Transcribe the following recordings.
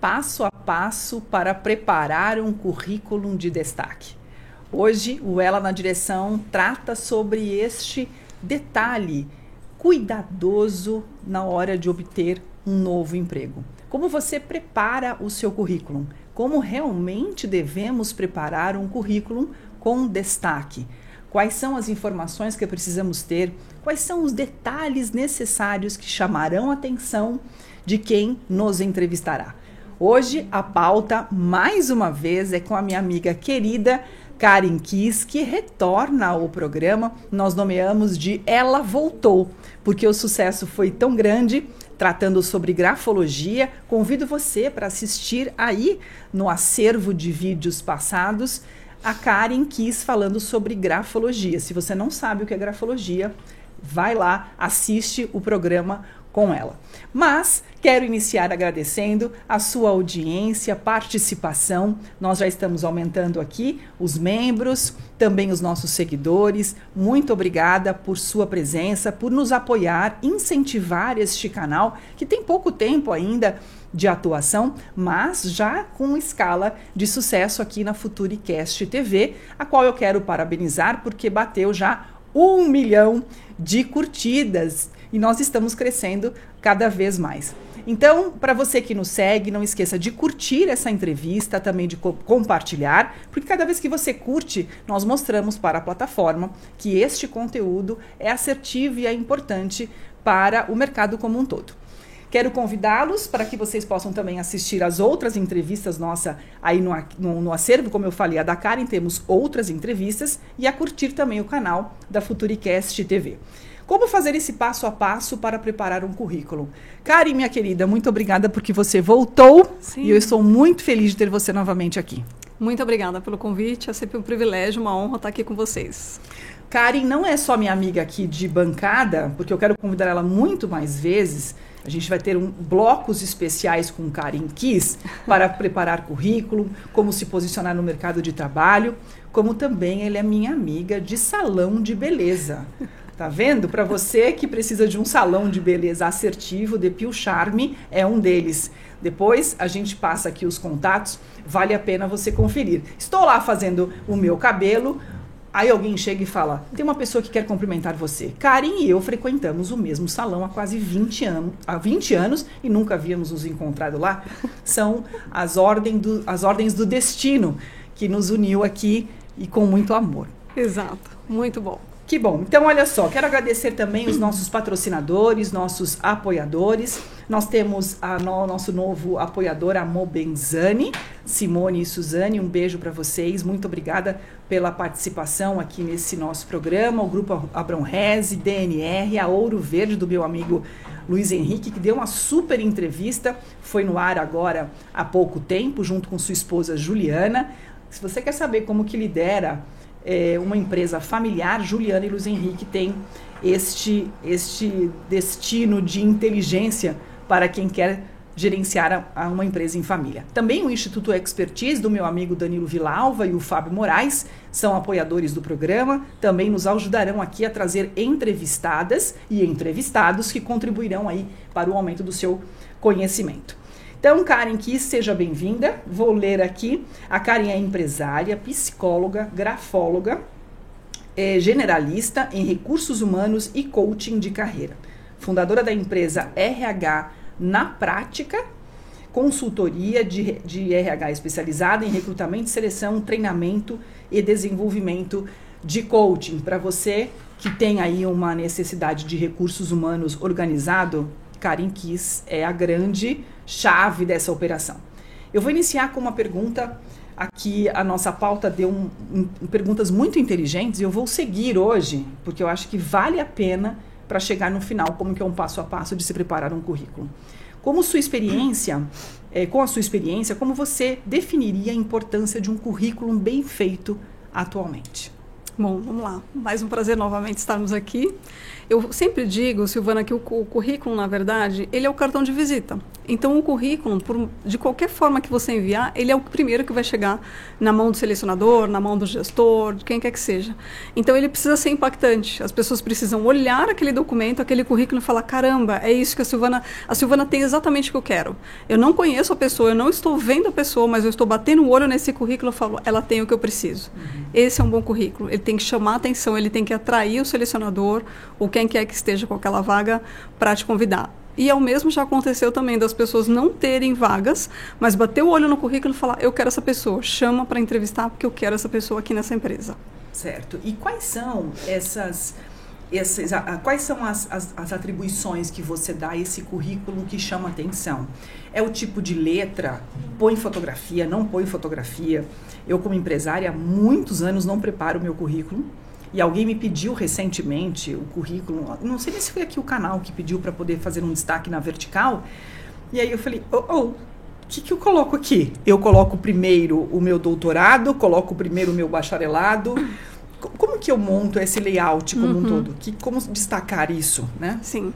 passo a passo para preparar um currículo de destaque. Hoje, o Ela na Direção trata sobre este detalhe cuidadoso na hora de obter um novo emprego. Como você prepara o seu currículo? Como realmente devemos preparar um currículo com destaque? Quais são as informações que precisamos ter? Quais são os detalhes necessários que chamarão a atenção de quem nos entrevistará? Hoje, a pauta, mais uma vez, é com a minha amiga querida Karen Kiss, que retorna ao programa. Nós nomeamos de Ela Voltou, porque o sucesso foi tão grande, tratando sobre grafologia. Convido você para assistir aí no acervo de vídeos passados, a Karen Kiss falando sobre grafologia. Se você não sabe o que é grafologia, vai lá, assiste o programa com ela. Mas quero iniciar agradecendo a sua audiência, participação. Nós já estamos aumentando aqui os membros, também os nossos seguidores. Muito obrigada por sua presença, por nos apoiar, incentivar este canal, que tem pouco tempo ainda de atuação, mas já com escala de sucesso aqui na Futuricast TV, a qual eu quero parabenizar porque bateu já 1 milhão de curtidas e nós estamos crescendo cada vez mais. Então, para você que nos segue, não esqueça de curtir essa entrevista, também de compartilhar, porque cada vez que você curte, nós mostramos para a plataforma que este conteúdo é assertivo e é importante para o mercado como um todo. Quero convidá-los para que vocês possam também assistir as outras entrevistas nossa aí no acervo, como eu falei, a da Karen, temos outras entrevistas, e a curtir também o canal da Futuricast TV. Como fazer esse passo a passo para preparar um currículo? Karen, minha querida, muito obrigada porque você voltou. Sim. E eu estou muito feliz de ter você novamente aqui. Muito obrigada pelo convite, é sempre um privilégio, uma honra estar aqui com vocês. Karen não é só minha amiga aqui de bancada, porque eu quero convidar ela muito mais vezes. A gente vai ter blocos especiais com Karen Kiss para preparar currículo, como se posicionar no mercado de trabalho, como também ela é minha amiga de salão de beleza. Tá vendo? Para você que precisa de um salão de beleza assertivo, The Peel Charme é um deles. Depois a gente passa aqui os contatos, vale a pena você conferir. Estou lá fazendo o meu cabelo. Aí alguém chega e fala, tem uma pessoa que quer cumprimentar você. Karen e eu frequentamos o mesmo salão há quase 20 anos e nunca havíamos nos encontrado lá. São as ordens do destino que nos uniu aqui e com muito amor. Exato, muito bom. Que bom. Então, olha só, quero agradecer também os nossos patrocinadores, nossos apoiadores. Nós temos nosso novo apoiador, a Mobenzani, Simone e Suzane. Um beijo para vocês. Muito obrigada pela participação aqui nesse nosso programa. O Grupo Abrão Reze, DNR, a Ouro Verde do meu amigo Luiz Henrique, que deu uma super entrevista. Foi no ar agora há pouco tempo, junto com sua esposa Juliana. Se você quer saber como que lidera uma empresa familiar, Juliana e Luiz Henrique têm este destino de inteligência para quem quer gerenciar uma empresa em família. Também o Instituto Expertise do meu amigo Danilo Vilalva e o Fábio Moraes são apoiadores do programa, também nos ajudarão aqui a trazer entrevistadas e entrevistados que contribuirão aí para o aumento do seu conhecimento. Então, Karen Kiss, seja bem-vinda. Vou ler aqui. A Karen é empresária, psicóloga, grafóloga, generalista em recursos humanos e coaching de carreira. Fundadora da empresa RH na Prática, consultoria de RH especializada em recrutamento, seleção, treinamento e desenvolvimento de coaching. Para você que tem aí uma necessidade de recursos humanos organizado, Karen Kiss é a grande chave dessa operação. Eu vou iniciar com uma pergunta. Aqui a nossa pauta deu perguntas muito inteligentes e eu vou seguir hoje, porque eu acho que vale a pena para chegar no final, como que é um passo a passo de se preparar um currículo. Com a sua experiência, como você definiria a importância de um currículo bem feito atualmente? Bom, vamos lá. Mais um prazer novamente estarmos aqui. Eu sempre digo, Silvana, que o currículo, na verdade, ele é o cartão de visita. Então, o currículo, de qualquer forma que você enviar, ele é o primeiro que vai chegar na mão do selecionador, na mão do gestor, de quem quer que seja. Então, ele precisa ser impactante. As pessoas precisam olhar aquele documento, aquele currículo e falar, caramba, é isso que a Silvana tem exatamente o que eu quero. Eu não conheço a pessoa, eu não estou vendo a pessoa, mas eu estou batendo o olho nesse currículo e falo, ela tem o que eu preciso. Esse é um bom currículo. Ele tem que chamar a atenção, ele tem que atrair o selecionador ou quem quer que esteja com aquela vaga para te convidar. E o mesmo já aconteceu também das pessoas não terem vagas, mas bater o olho no currículo e falar, eu quero essa pessoa, chama para entrevistar porque eu quero essa pessoa aqui nessa empresa. Certo. E quais são quais são as atribuições que você dá a esse currículo que chama atenção? É o tipo de letra? Põe fotografia? Não põe fotografia? Eu, como empresária, há muitos anos não preparo o meu currículo. E alguém me pediu recentemente o currículo, não sei nem se foi aqui o canal que pediu para poder fazer um destaque na vertical. E aí eu falei, o que eu coloco aqui? Eu coloco primeiro o meu doutorado, coloco primeiro o meu bacharelado. Como que eu monto esse layout como um todo? Como destacar isso, né? Sim.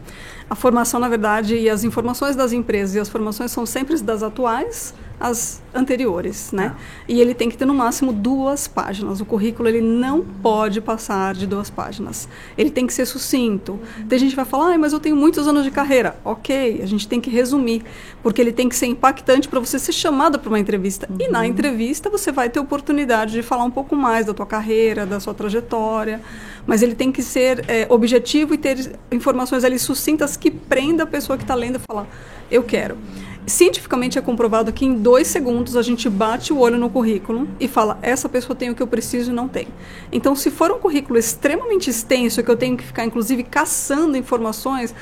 A formação, na verdade, e as informações das empresas e as formações são sempre das atuais, as anteriores, né? E ele tem que ter no máximo 2 páginas. O currículo, ele não pode passar de 2 páginas. Ele tem que ser sucinto. Tem gente que vai falar, mas eu tenho muitos anos de carreira. Ok, a gente tem que resumir, porque ele tem que ser impactante para você ser chamada para uma entrevista. E na entrevista você vai ter oportunidade de falar um pouco mais da tua carreira, da sua trajetória, mas ele tem que ser objetivo e ter informações ali sucintas que prenda a pessoa que está lendo e falar, eu quero. Cientificamente é comprovado que em 2 segundos a gente bate o olho no currículo e fala, essa pessoa tem o que eu preciso e não tem. Então, se for um currículo extremamente extenso, que eu tenho que ficar, inclusive, caçando informações,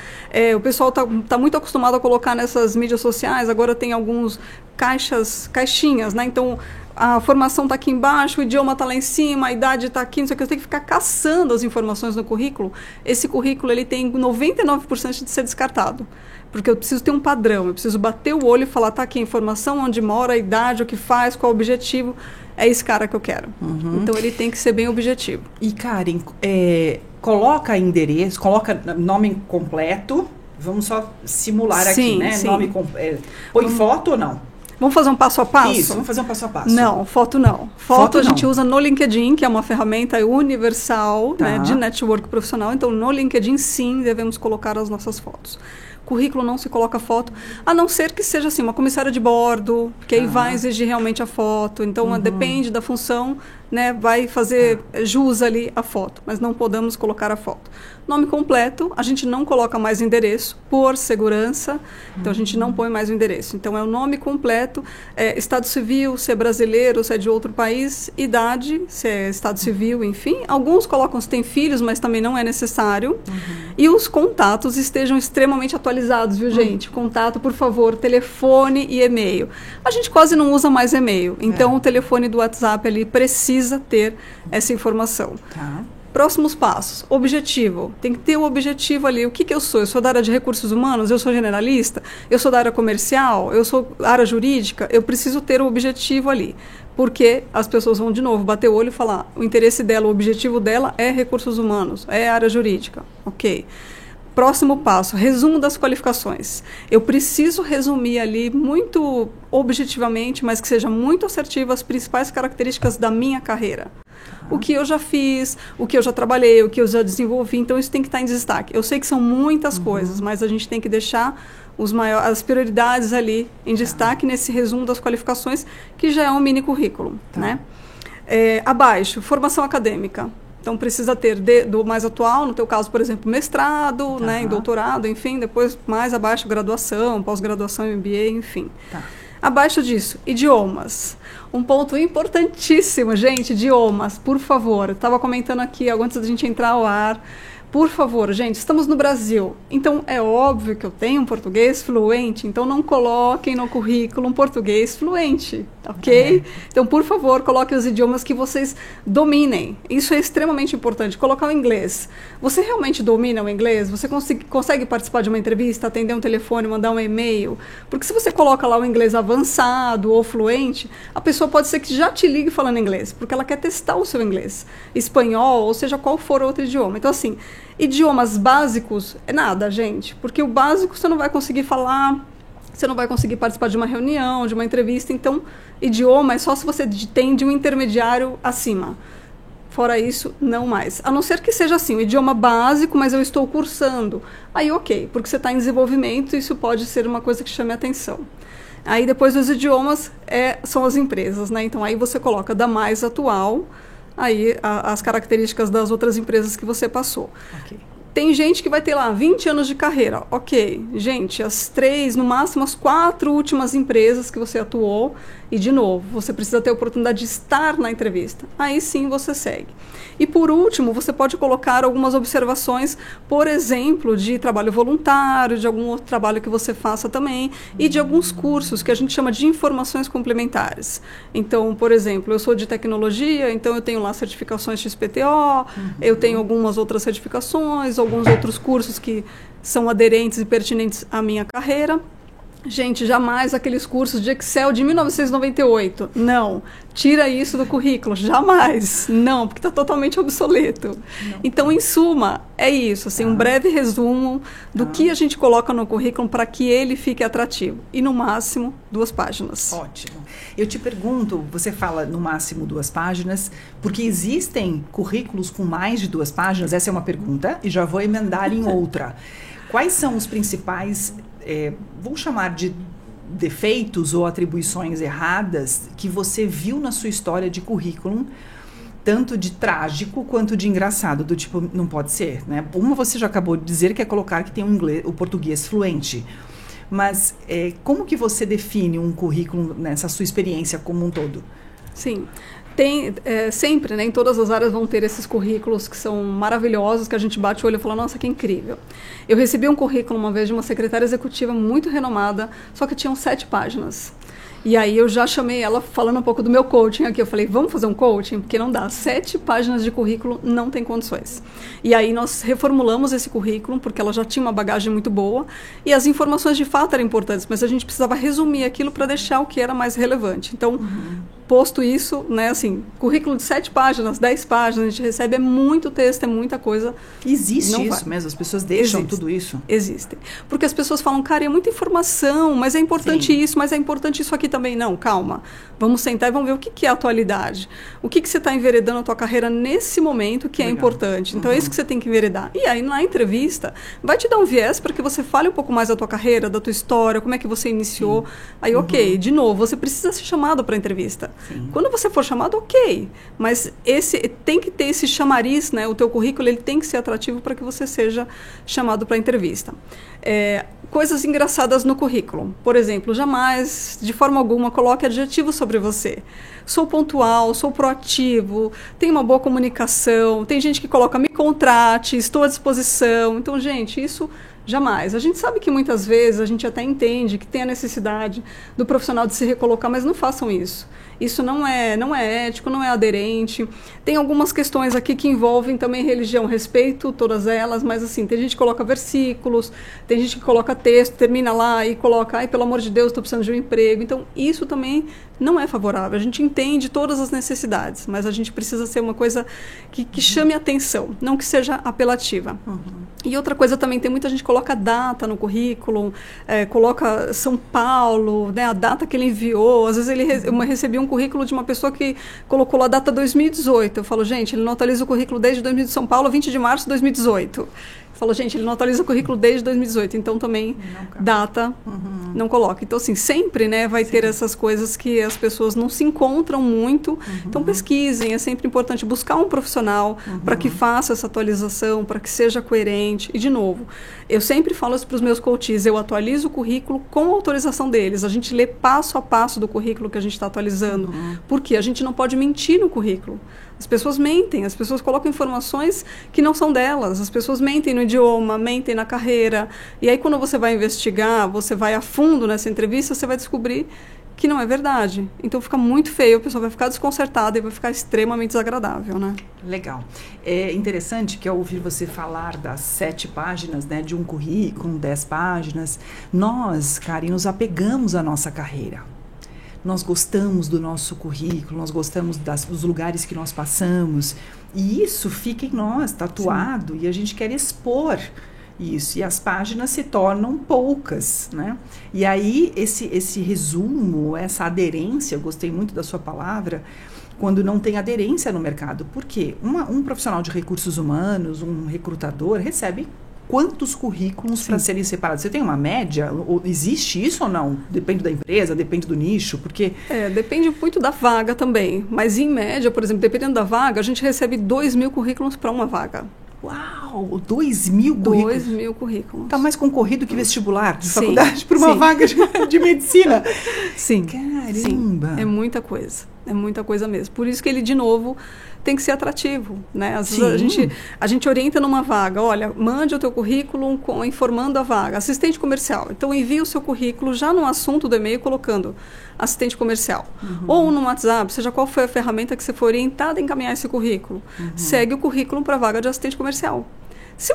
o pessoal tá muito acostumado a colocar nessas mídias sociais, agora tem alguns caixinhas, né? Então, a formação está aqui embaixo, o idioma está lá em cima, a idade está aqui, não sei o que, eu tenho que ficar caçando as informações no currículo. Esse currículo ele tem 99% de ser descartado, porque eu preciso ter um padrão, eu preciso bater o olho e falar, tá aqui a informação, onde mora, a idade, o que faz, qual o objetivo, é esse cara que eu quero. Então ele tem que ser bem objetivo. E Karen, coloca endereço, coloca nome completo, vamos só simular aqui, né? Sim. Põe foto ou não? Vamos fazer um passo a passo? Isso, vamos fazer um passo a passo. Não, foto não. Foto a gente usa no LinkedIn, que é uma ferramenta universal, né, de network profissional. Então, no LinkedIn, sim, devemos colocar as nossas fotos. Currículo não se coloca foto, a não ser que seja assim, uma comissária de bordo, que aí vai exigir realmente a foto. Então, depende da função, né, vai fazer jus ali a foto, mas não podemos colocar a foto. Nome completo, a gente não coloca mais endereço, por segurança, então a gente não põe mais o endereço. Então, é o nome completo, estado civil, se é brasileiro, se é de outro país, idade, se é estado civil, enfim. Alguns colocam se tem filhos, mas também não é necessário. E os contatos estejam extremamente atualizados, viu, gente? Contato, por favor, telefone e e-mail. A gente quase não usa mais e-mail, então o telefone do WhatsApp ali precisa ter essa informação. Próximos passos. Objetivo. Tem que ter o objetivo ali. O que eu sou? Eu sou da área de recursos humanos? Eu sou generalista? Eu sou da área comercial? Eu sou da área jurídica? Eu preciso ter o objetivo ali. Porque as pessoas vão, de novo, bater o olho e falar, o interesse dela, o objetivo dela é recursos humanos, é área jurídica. Ok. Próximo passo, resumo das qualificações. Eu preciso resumir ali muito objetivamente, mas que seja muito assertivo as principais características da minha carreira. O que eu já fiz, o que eu já trabalhei, o que eu já desenvolvi, então isso tem que estar em destaque. Eu sei que são muitas coisas, mas a gente tem que deixar as prioridades ali em destaque nesse resumo das qualificações, que já é um mini currículo. Né? Abaixo, formação acadêmica. Então, precisa ter do mais atual, no teu caso, por exemplo, mestrado, né, em doutorado, enfim, depois mais abaixo, graduação, pós-graduação, MBA, enfim. Abaixo disso, idiomas. Um ponto importantíssimo, gente, idiomas, por favor. Eu estava comentando aqui, antes da gente entrar ao ar, Por favor, gente, estamos no Brasil, então é óbvio que eu tenho um português fluente, então não coloquem no currículo um português fluente, ok? Então, por favor, coloquem os idiomas que vocês dominem. Isso é extremamente importante. Colocar o inglês. Você realmente domina o inglês? Você consegue participar de uma entrevista, atender um telefone, mandar um e-mail? Porque se você coloca lá o inglês avançado ou fluente, a pessoa pode ser que já te ligue falando inglês, porque ela quer testar o seu inglês, espanhol, ou seja, qual for outro idioma. Então, assim, idiomas básicos é nada, gente, porque o básico você não vai conseguir falar, você não vai conseguir participar de uma reunião, de uma entrevista. Então, idioma é só se você tem de um intermediário acima. Fora isso, não mais. A não ser que seja assim, um idioma básico, mas eu estou cursando. Aí, ok, porque você está em desenvolvimento, isso pode ser uma coisa que chame a atenção. Aí, depois dos idiomas, são as empresas, né? Então, aí você coloca da mais atual, aí as características das outras empresas que você passou. Okay. Tem gente que vai ter lá 20 anos de carreira. Ok, gente, as 3, no máximo as 4 últimas empresas que você atuou. E, de novo, você precisa ter a oportunidade de estar na entrevista. Aí sim você segue. E, por último, você pode colocar algumas observações, por exemplo, de trabalho voluntário, de algum outro trabalho que você faça também, e de alguns cursos que a gente chama de informações complementares. Então, por exemplo, eu sou de tecnologia, então eu tenho lá certificações XPTO, eu tenho algumas outras certificações, alguns outros cursos que são aderentes e pertinentes à minha carreira. Gente, jamais aqueles cursos de Excel de 1998. Não. Tira isso do currículo. Jamais. Não, porque está totalmente obsoleto. Não. Então, em suma, é isso. Assim, um breve resumo do que a gente coloca no currículo para que ele fique atrativo. E, no máximo, 2 páginas. Ótimo. Eu te pergunto, você fala no máximo 2 páginas, porque existem currículos com mais de 2 páginas? Essa é uma pergunta e já vou emendar em outra. Quais são os principais... vou chamar de defeitos ou atribuições erradas que você viu na sua história de currículo, tanto de trágico quanto de engraçado, do tipo, não pode ser, né? Uma você já acabou de dizer que é colocar que tem o português fluente, mas como que você define um currículo nessa sua experiência como um todo? Sim. Tem, sempre, né, em todas as áreas vão ter esses currículos que são maravilhosos, que a gente bate o olho e fala, nossa, que incrível. Eu recebi um currículo uma vez de uma secretária executiva muito renomada, só que tinham 7 páginas. E aí eu já chamei ela falando um pouco do meu coaching aqui. Eu falei, vamos fazer um coaching? Porque não dá. 7 páginas de currículo não tem condições. E aí nós reformulamos esse currículo, porque ela já tinha uma bagagem muito boa. E as informações de fato eram importantes, mas a gente precisava resumir aquilo para deixar o que era mais relevante. Então, posto isso, né, assim, currículo de 7 páginas, 10 páginas, a gente recebe, é muito texto, é muita coisa. Existe não isso vai. Mesmo? As pessoas deixam tudo isso? Existem. Porque as pessoas falam, cara, é muita informação, mas é importante isso, mas é importante isso aqui também. Não, calma. Vamos sentar e vamos ver o que é a atualidade. O que você está enveredando a tua carreira nesse momento que é importante. Então, é isso que você tem que enveredar. E aí, na entrevista, vai te dar um viés para que você fale um pouco mais da tua carreira, da tua história, como é que você iniciou. Aí, ok, de novo, você precisa ser chamado para a entrevista. Sim. Quando você for chamado, ok. Mas tem que ter esse chamariz, né? O teu currículo ele tem que ser atrativo para que você seja chamado para a entrevista. Coisas engraçadas no currículo. Por exemplo, jamais, de forma alguma, coloque adjetivos sobre você. Sou pontual, sou proativo, tenho uma boa comunicação. Tem gente que coloca me contrate, estou à disposição. Então, gente, isso... Jamais. A gente sabe que muitas vezes a gente até entende que tem a necessidade do profissional de se recolocar, mas não façam isso. Isso não é ético, não é aderente. Tem algumas questões aqui que envolvem também religião, respeito todas elas, mas assim, tem gente que coloca versículos, tem gente que coloca texto, termina lá e coloca, ai, pelo amor de Deus, estou precisando de um emprego. Então, isso também não é favorável. A gente entende todas as necessidades, mas a gente precisa ser uma coisa que chame atenção, não que seja apelativa. E outra coisa também, tem muita gente que coloca data no currículo, coloca São Paulo, né, a data que ele enviou. Às vezes eu recebi um currículo de uma pessoa que colocou lá a data 2018. Eu falo, gente, ele não atualiza o currículo desde 2018, São Paulo, 20 de março de 2018. Falou, gente, ele não atualiza o currículo desde 2018, então também data não coloca. Então, assim, sempre, né, vai ter essas coisas que as pessoas não se encontram muito. Então, pesquisem, é sempre importante buscar um profissional para que faça essa atualização, para que seja coerente. E, de novo, eu sempre falo isso para os meus coaches, eu atualizo o currículo com a autorização deles. A gente lê passo a passo do currículo que a gente está atualizando, porque a gente não pode mentir no currículo. As pessoas mentem, as pessoas colocam informações que não são delas, as pessoas mentem no idioma, mentem na carreira. E aí, quando você vai investigar, você vai a fundo nessa entrevista, você vai descobrir que não é verdade. Então, fica muito feio, a pessoa vai ficar desconcertada e vai ficar extremamente desagradável, né? Legal. É interessante que ao ouvir você falar das 7 páginas, né, de um currículo, 10 páginas, nós, Karen, nos apegamos à nossa carreira. Nós gostamos do nosso currículo, nós gostamos dos lugares que nós passamos, e isso fica em nós, tatuado, Sim. E a gente quer expor isso, e as páginas se tornam poucas, né? E aí, esse resumo, essa aderência, eu gostei muito da sua palavra, quando não tem aderência no mercado. Por quê? Um profissional de recursos humanos, um recrutador, recebe quantos currículos para serem separados? Você tem uma média? Ou existe isso ou não? Depende da empresa, depende do nicho, porque... depende muito da vaga também. Mas, em média, por exemplo, dependendo da vaga, a gente recebe 2.000 currículos para uma vaga. Uau! 2.000 currículos? 2.000 currículos. Está mais concorrido que vestibular de faculdade para uma vaga de medicina. Sim. Caramba! Sim. É muita coisa. É muita coisa mesmo. Por isso que ele, de novo, tem que ser atrativo, né? Às vezes a gente orienta numa vaga, olha, mande o teu currículo informando a vaga, assistente comercial. Então, envie o seu currículo já no assunto do e-mail colocando assistente comercial. Ou no WhatsApp, seja qual foi a ferramenta que você for orientada a encaminhar esse currículo. Segue o currículo para a vaga de assistente comercial. Se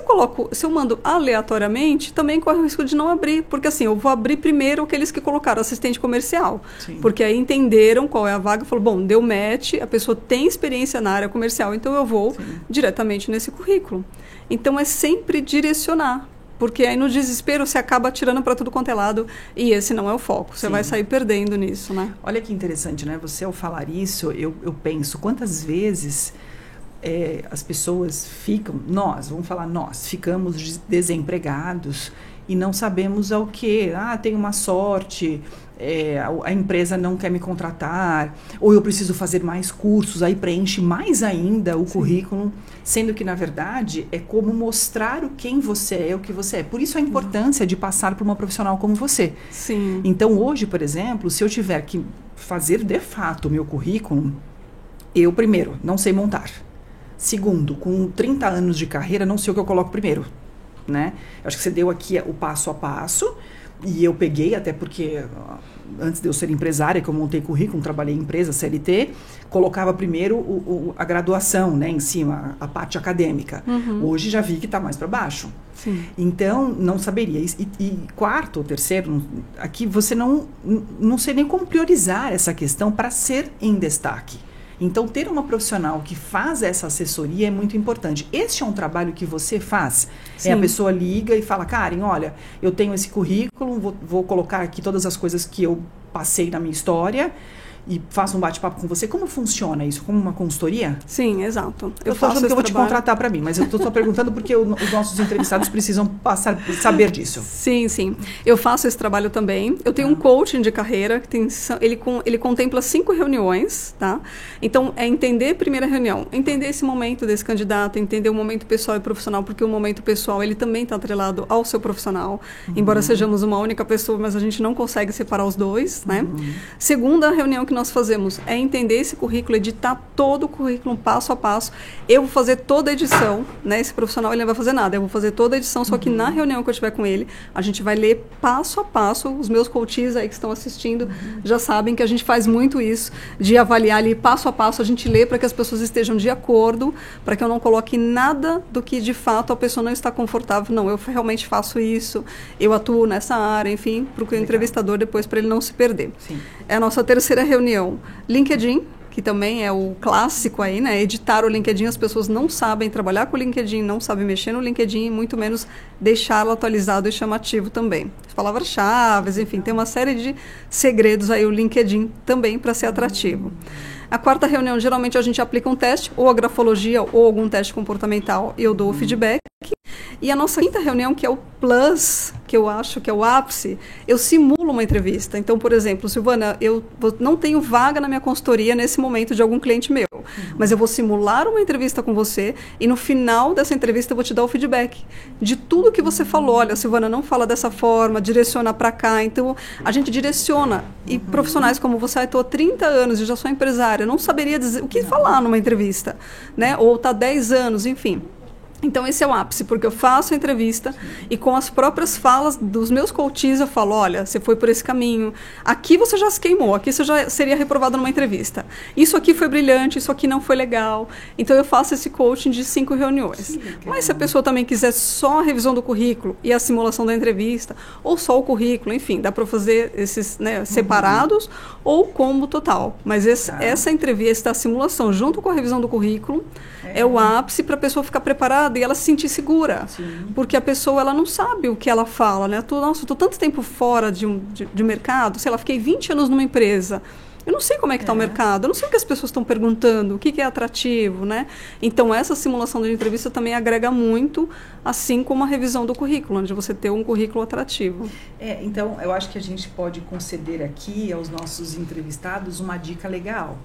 eu mando aleatoriamente, também corre o risco de não abrir, porque assim, eu vou abrir primeiro aqueles que colocaram assistente comercial, Sim. Porque aí entenderam qual é a vaga e falaram, bom, deu match, a pessoa tem experiência na área comercial, então eu vou Sim. diretamente nesse currículo. Então é sempre direcionar, porque aí no desespero você acaba tirando para tudo quanto é lado e esse não é o foco, você Sim. vai sair perdendo nisso, né? Olha que interessante, né? Você ao falar isso, eu penso, quantas vezes... as pessoas ficamos desempregados e não sabemos ao que. Tem uma sorte, a empresa não quer me contratar, ou eu preciso fazer mais cursos, aí preenche mais ainda o Sim. currículo, sendo que, na verdade, é como mostrar quem você é, o que você é. Por isso a importância de passar por uma profissional como você. Sim. Então, hoje, por exemplo, se eu tiver que fazer de fato o meu currículo, eu, primeiro, não sei montar. Segundo, com 30 anos de carreira, não sei o que eu coloco primeiro, né? Acho que você deu aqui o passo a passo, e eu peguei, até porque antes de eu ser empresária, que eu montei currículo, trabalhei em empresa, CLT, colocava primeiro a graduação, né, em cima, a parte acadêmica. Hoje já vi que está mais para baixo. Sim. Então, não saberia. E quarto ou terceiro, aqui você não sei nem como priorizar essa questão para ser em destaque. Então, ter uma profissional que faz essa assessoria é muito importante. Este é um trabalho que você faz. Sim. A pessoa liga e fala, Karen, olha, eu tenho esse currículo, vou colocar aqui todas as coisas que eu passei na minha história e faço um bate-papo com você. Como funciona isso? Como uma consultoria? Sim, exato. Eu estou achando que eu vou te contratar para mim, mas eu estou só perguntando porque os nossos entrevistados precisam saber disso. Sim, sim. Eu faço esse trabalho também. Eu tenho um coaching de carreira, que ele contempla 5 reuniões, tá? Então, é entender a primeira reunião, entender esse momento desse candidato, entender o momento pessoal e profissional, porque o momento pessoal, ele também está atrelado ao seu profissional. Embora sejamos uma única pessoa, mas a gente não consegue separar os dois, né? Segunda reunião que nós fazemos é entender esse currículo, editar todo o currículo passo a passo. Eu vou fazer toda a edição, né? Esse profissional ele não vai fazer nada, eu vou fazer toda a edição, só que na reunião que eu tiver com ele, a gente vai ler passo a passo. Os meus coaches aí que estão assistindo já sabem que a gente faz muito isso, de avaliar ali passo a passo, a gente lê para que as pessoas estejam de acordo, para que eu não coloque nada do que de fato a pessoa não está confortável. Não, eu realmente faço isso, eu atuo nessa área, enfim, para o entrevistador depois, para ele não se perder. Sim. É a nossa terceira reunião. LinkedIn, que também é o clássico aí, né? Editar o LinkedIn, as pessoas não sabem trabalhar com o LinkedIn, não sabem mexer no LinkedIn, muito menos deixá-lo atualizado e chamativo também. Palavras-chave, enfim, tem uma série de segredos aí o LinkedIn também para ser atrativo. A quarta reunião, geralmente a gente aplica um teste, ou a grafologia, ou algum teste comportamental, e eu dou o feedback. E a nossa quinta reunião, que é o plus, que eu acho que é o ápice, eu simulo uma entrevista. Então, por exemplo, Silvana, eu não tenho vaga na minha consultoria nesse momento de algum cliente meu, mas eu vou simular uma entrevista com você e no final dessa entrevista eu vou te dar o feedback de tudo que você falou. Olha, Silvana, não fala dessa forma, direciona para cá. Então, a gente direciona. E profissionais como você, estou há 30 anos e já sou empresária, não saberia dizer o que falar numa entrevista, né? Ou está há 10 anos, enfim. Então, esse é o ápice, porque eu faço a entrevista e com as próprias falas dos meus coaches eu falo, olha, você foi por esse caminho, aqui você já se queimou, aqui você já seria reprovado numa entrevista. Isso aqui foi brilhante, isso aqui não foi legal. Então, eu faço esse coaching de 5 reuniões. Mas se a pessoa também quiser só a revisão do currículo e a simulação da entrevista, ou só o currículo, enfim, dá para fazer esses, né, separados ou combo total. Mas essa entrevista, a simulação junto com a revisão do currículo, é o ápice para a pessoa ficar preparada e ela se sentir segura. Sim. Porque a pessoa, ela não sabe o que ela fala, né? Nossa, eu tô tanto tempo fora de mercado, sei lá, fiquei 20 anos numa empresa. Eu não sei como é que está o mercado, eu não sei o que as pessoas estão perguntando, o que é atrativo, né? Então, essa simulação de entrevista também agrega muito, assim como a revisão do currículo, onde você tem um currículo atrativo. Então, eu acho que a gente pode conceder aqui aos nossos entrevistados uma dica legal.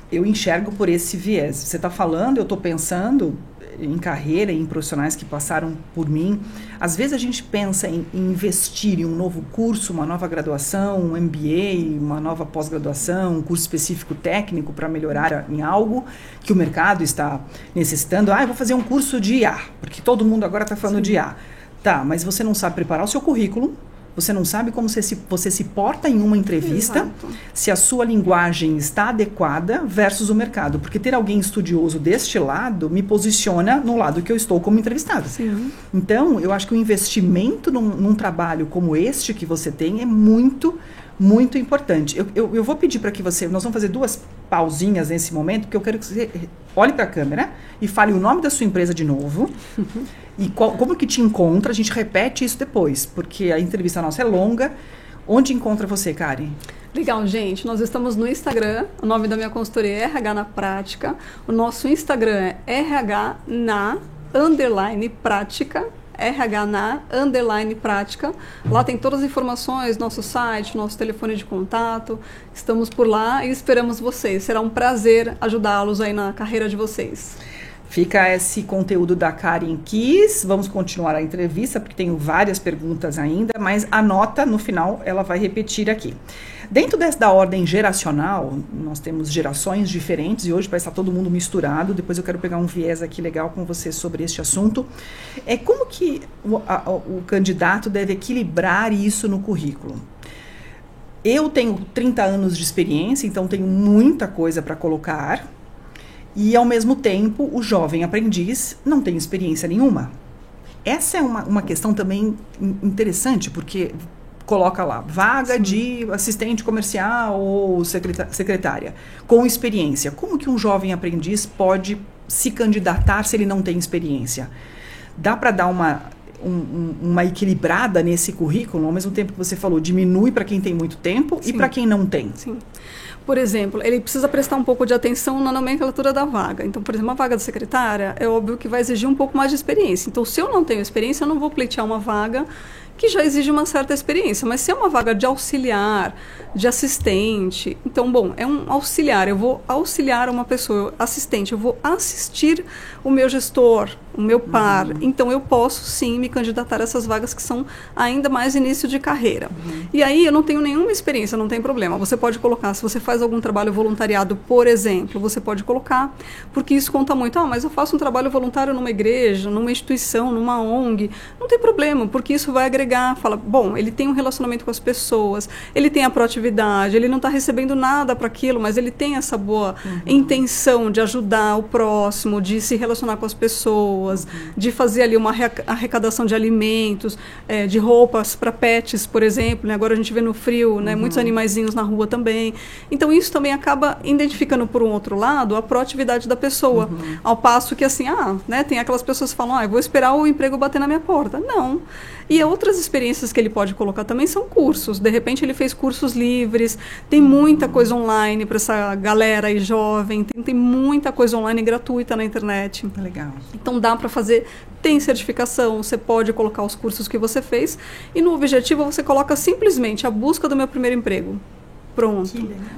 Eu enxergo por esse viés. Você está falando, eu estou pensando em carreira, em profissionais que passaram por mim. Às vezes a gente pensa em investir em um novo curso, uma nova graduação, um MBA, uma nova pós-graduação, um curso específico técnico para melhorar em algo que o mercado está necessitando. Eu vou fazer um curso de IA, porque todo mundo agora está falando de IA. Tá, mas você não sabe preparar o seu currículo. Você não sabe como você se porta em uma entrevista, exato, se a sua linguagem está adequada versus o mercado. Porque ter alguém estudioso deste lado me posiciona no lado que eu estou como entrevistada. Sim. Então, eu acho que o investimento num trabalho como este que você tem é muito, muito importante. Eu vou pedir para que nós vamos fazer 2 pausinhas nesse momento, porque eu quero que você olhe para a câmera e fale o nome da sua empresa de novo. E como que te encontra, a gente repete isso depois, porque a entrevista nossa é longa. Onde encontra você, Karen? Legal, gente. Nós estamos no Instagram. O nome da minha consultoria é RH na Prática. O nosso Instagram é RH_prática. RH_prática. Lá tem todas as informações, nosso site, nosso telefone de contato. Estamos por lá e esperamos vocês. Será um prazer ajudá-los aí na carreira de vocês. Fica esse conteúdo da Karen Kiss. Vamos continuar a entrevista, porque tenho várias perguntas ainda, mas anota, no final ela vai repetir aqui. Dentro da ordem geracional, nós temos gerações diferentes e hoje vai estar todo mundo misturado. Depois eu quero pegar um viés aqui legal com você sobre este assunto. Como que o candidato deve equilibrar isso no currículo? Eu tenho 30 anos de experiência, então tenho muita coisa para colocar. E, ao mesmo tempo, o jovem aprendiz não tem experiência nenhuma. Essa é uma questão também interessante, porque coloca lá, vaga Sim. de assistente comercial ou secretária, com experiência. Como que um jovem aprendiz pode se candidatar se ele não tem experiência? Dá para dar uma equilibrada nesse currículo, ao mesmo tempo que você falou, diminui para quem tem muito tempo Sim. e para quem não tem? Sim. Por exemplo, ele precisa prestar um pouco de atenção na nomenclatura da vaga. Então, por exemplo, uma vaga de secretária, é óbvio que vai exigir um pouco mais de experiência. Então, se eu não tenho experiência, eu não vou pleitear uma vaga que já exige uma certa experiência. Mas se é uma vaga de auxiliar, de assistente, então, bom, é um auxiliar. Eu vou auxiliar uma pessoa, assistente, eu vou assistir o meu gestor, o meu par. Então, eu posso, sim, me candidatar a essas vagas que são ainda mais início de carreira. E aí, eu não tenho nenhuma experiência, não tem problema. Você pode colocar, se você faz algum trabalho voluntariado, por exemplo, você pode colocar, porque isso conta muito. Mas eu faço um trabalho voluntário numa igreja, numa instituição, numa ONG. Não tem problema, porque isso vai agregar. Fala, bom, ele tem um relacionamento com as pessoas, ele tem a proatividade, ele não está recebendo nada para aquilo, mas ele tem essa boa intenção de ajudar o próximo, de se relacionar com as pessoas, de fazer ali uma arrecadação de alimentos, de roupas para pets, por exemplo, né? Agora a gente vê no frio, né? Muitos animaizinhos na rua também. Então isso também acaba identificando por um outro lado a proatividade da pessoa, ao passo que assim, né? Tem aquelas pessoas que falam, eu vou esperar o emprego bater na minha porta. Não. E outras outras experiências que ele pode colocar também são cursos. De repente ele fez cursos livres, tem muita coisa online para essa galera aí jovem, tem muita coisa online gratuita na internet. Legal. Então dá para fazer, tem certificação, você pode colocar os cursos que você fez e no objetivo você coloca simplesmente a busca do meu primeiro emprego. Pronto.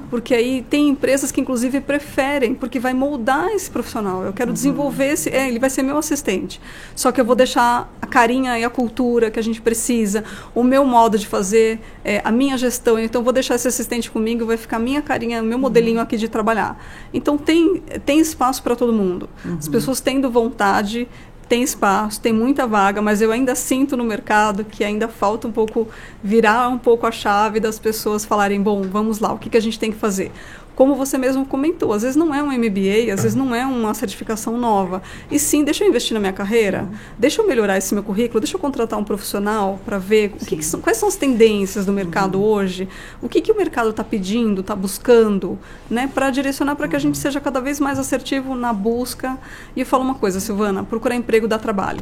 Porque aí tem empresas que inclusive preferem, porque vai moldar esse profissional. Eu quero desenvolver ele vai ser meu assistente. Só que eu vou deixar a carinha e a cultura que a gente precisa, o meu modo de fazer, a minha gestão. Então eu vou deixar esse assistente comigo, vai ficar a minha carinha, meu modelinho aqui de trabalhar. Então tem espaço para todo mundo. As pessoas tendo vontade, tem espaço, tem muita vaga, mas eu ainda sinto no mercado que ainda falta um pouco, virar um pouco a chave das pessoas falarem, bom, vamos lá, o que a gente tem que fazer? Como você mesmo comentou, às vezes não é um MBA, às vezes não é uma certificação nova. E sim, deixa eu investir na minha carreira, deixa eu melhorar esse meu currículo, deixa eu contratar um profissional para ver quais são as tendências do mercado hoje, o que o mercado está pedindo, está buscando, né, para direcionar para que a gente seja cada vez mais assertivo na busca. E eu falo uma coisa, Silvana, procurar emprego dá trabalho.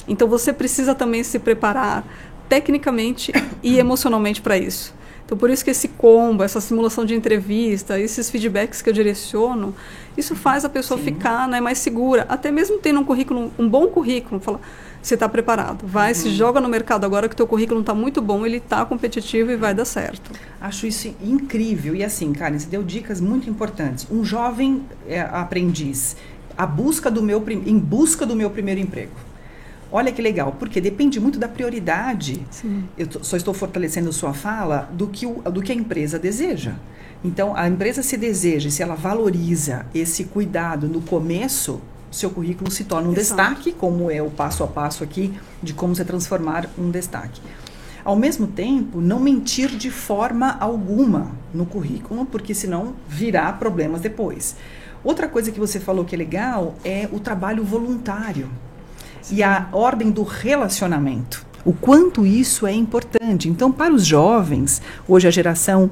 Então você precisa também se preparar tecnicamente e emocionalmente para isso. Então, por isso que esse combo, essa simulação de entrevista, esses feedbacks que eu direciono, isso faz a pessoa ficar, né, mais segura. Até mesmo tendo um bom currículo, fala, você está preparado, vai, se joga no mercado agora que o teu currículo está muito bom, ele está competitivo e vai dar certo. Acho isso incrível. E assim, Karen, você deu dicas muito importantes. Um jovem aprendiz, em busca do meu primeiro emprego. Olha que legal, porque depende muito da prioridade. Sim. Eu só estou fortalecendo sua fala do que a empresa deseja. Então, a empresa se deseja, se ela valoriza esse cuidado no começo, seu currículo se torna um destaque, como é o passo a passo aqui de como você transformar um destaque. Ao mesmo tempo, não mentir de forma alguma no currículo, porque senão virá problemas depois. Outra coisa que você falou que é legal é o trabalho voluntário. E a ordem do relacionamento. O quanto isso é importante. Então, para os jovens, hoje a geração,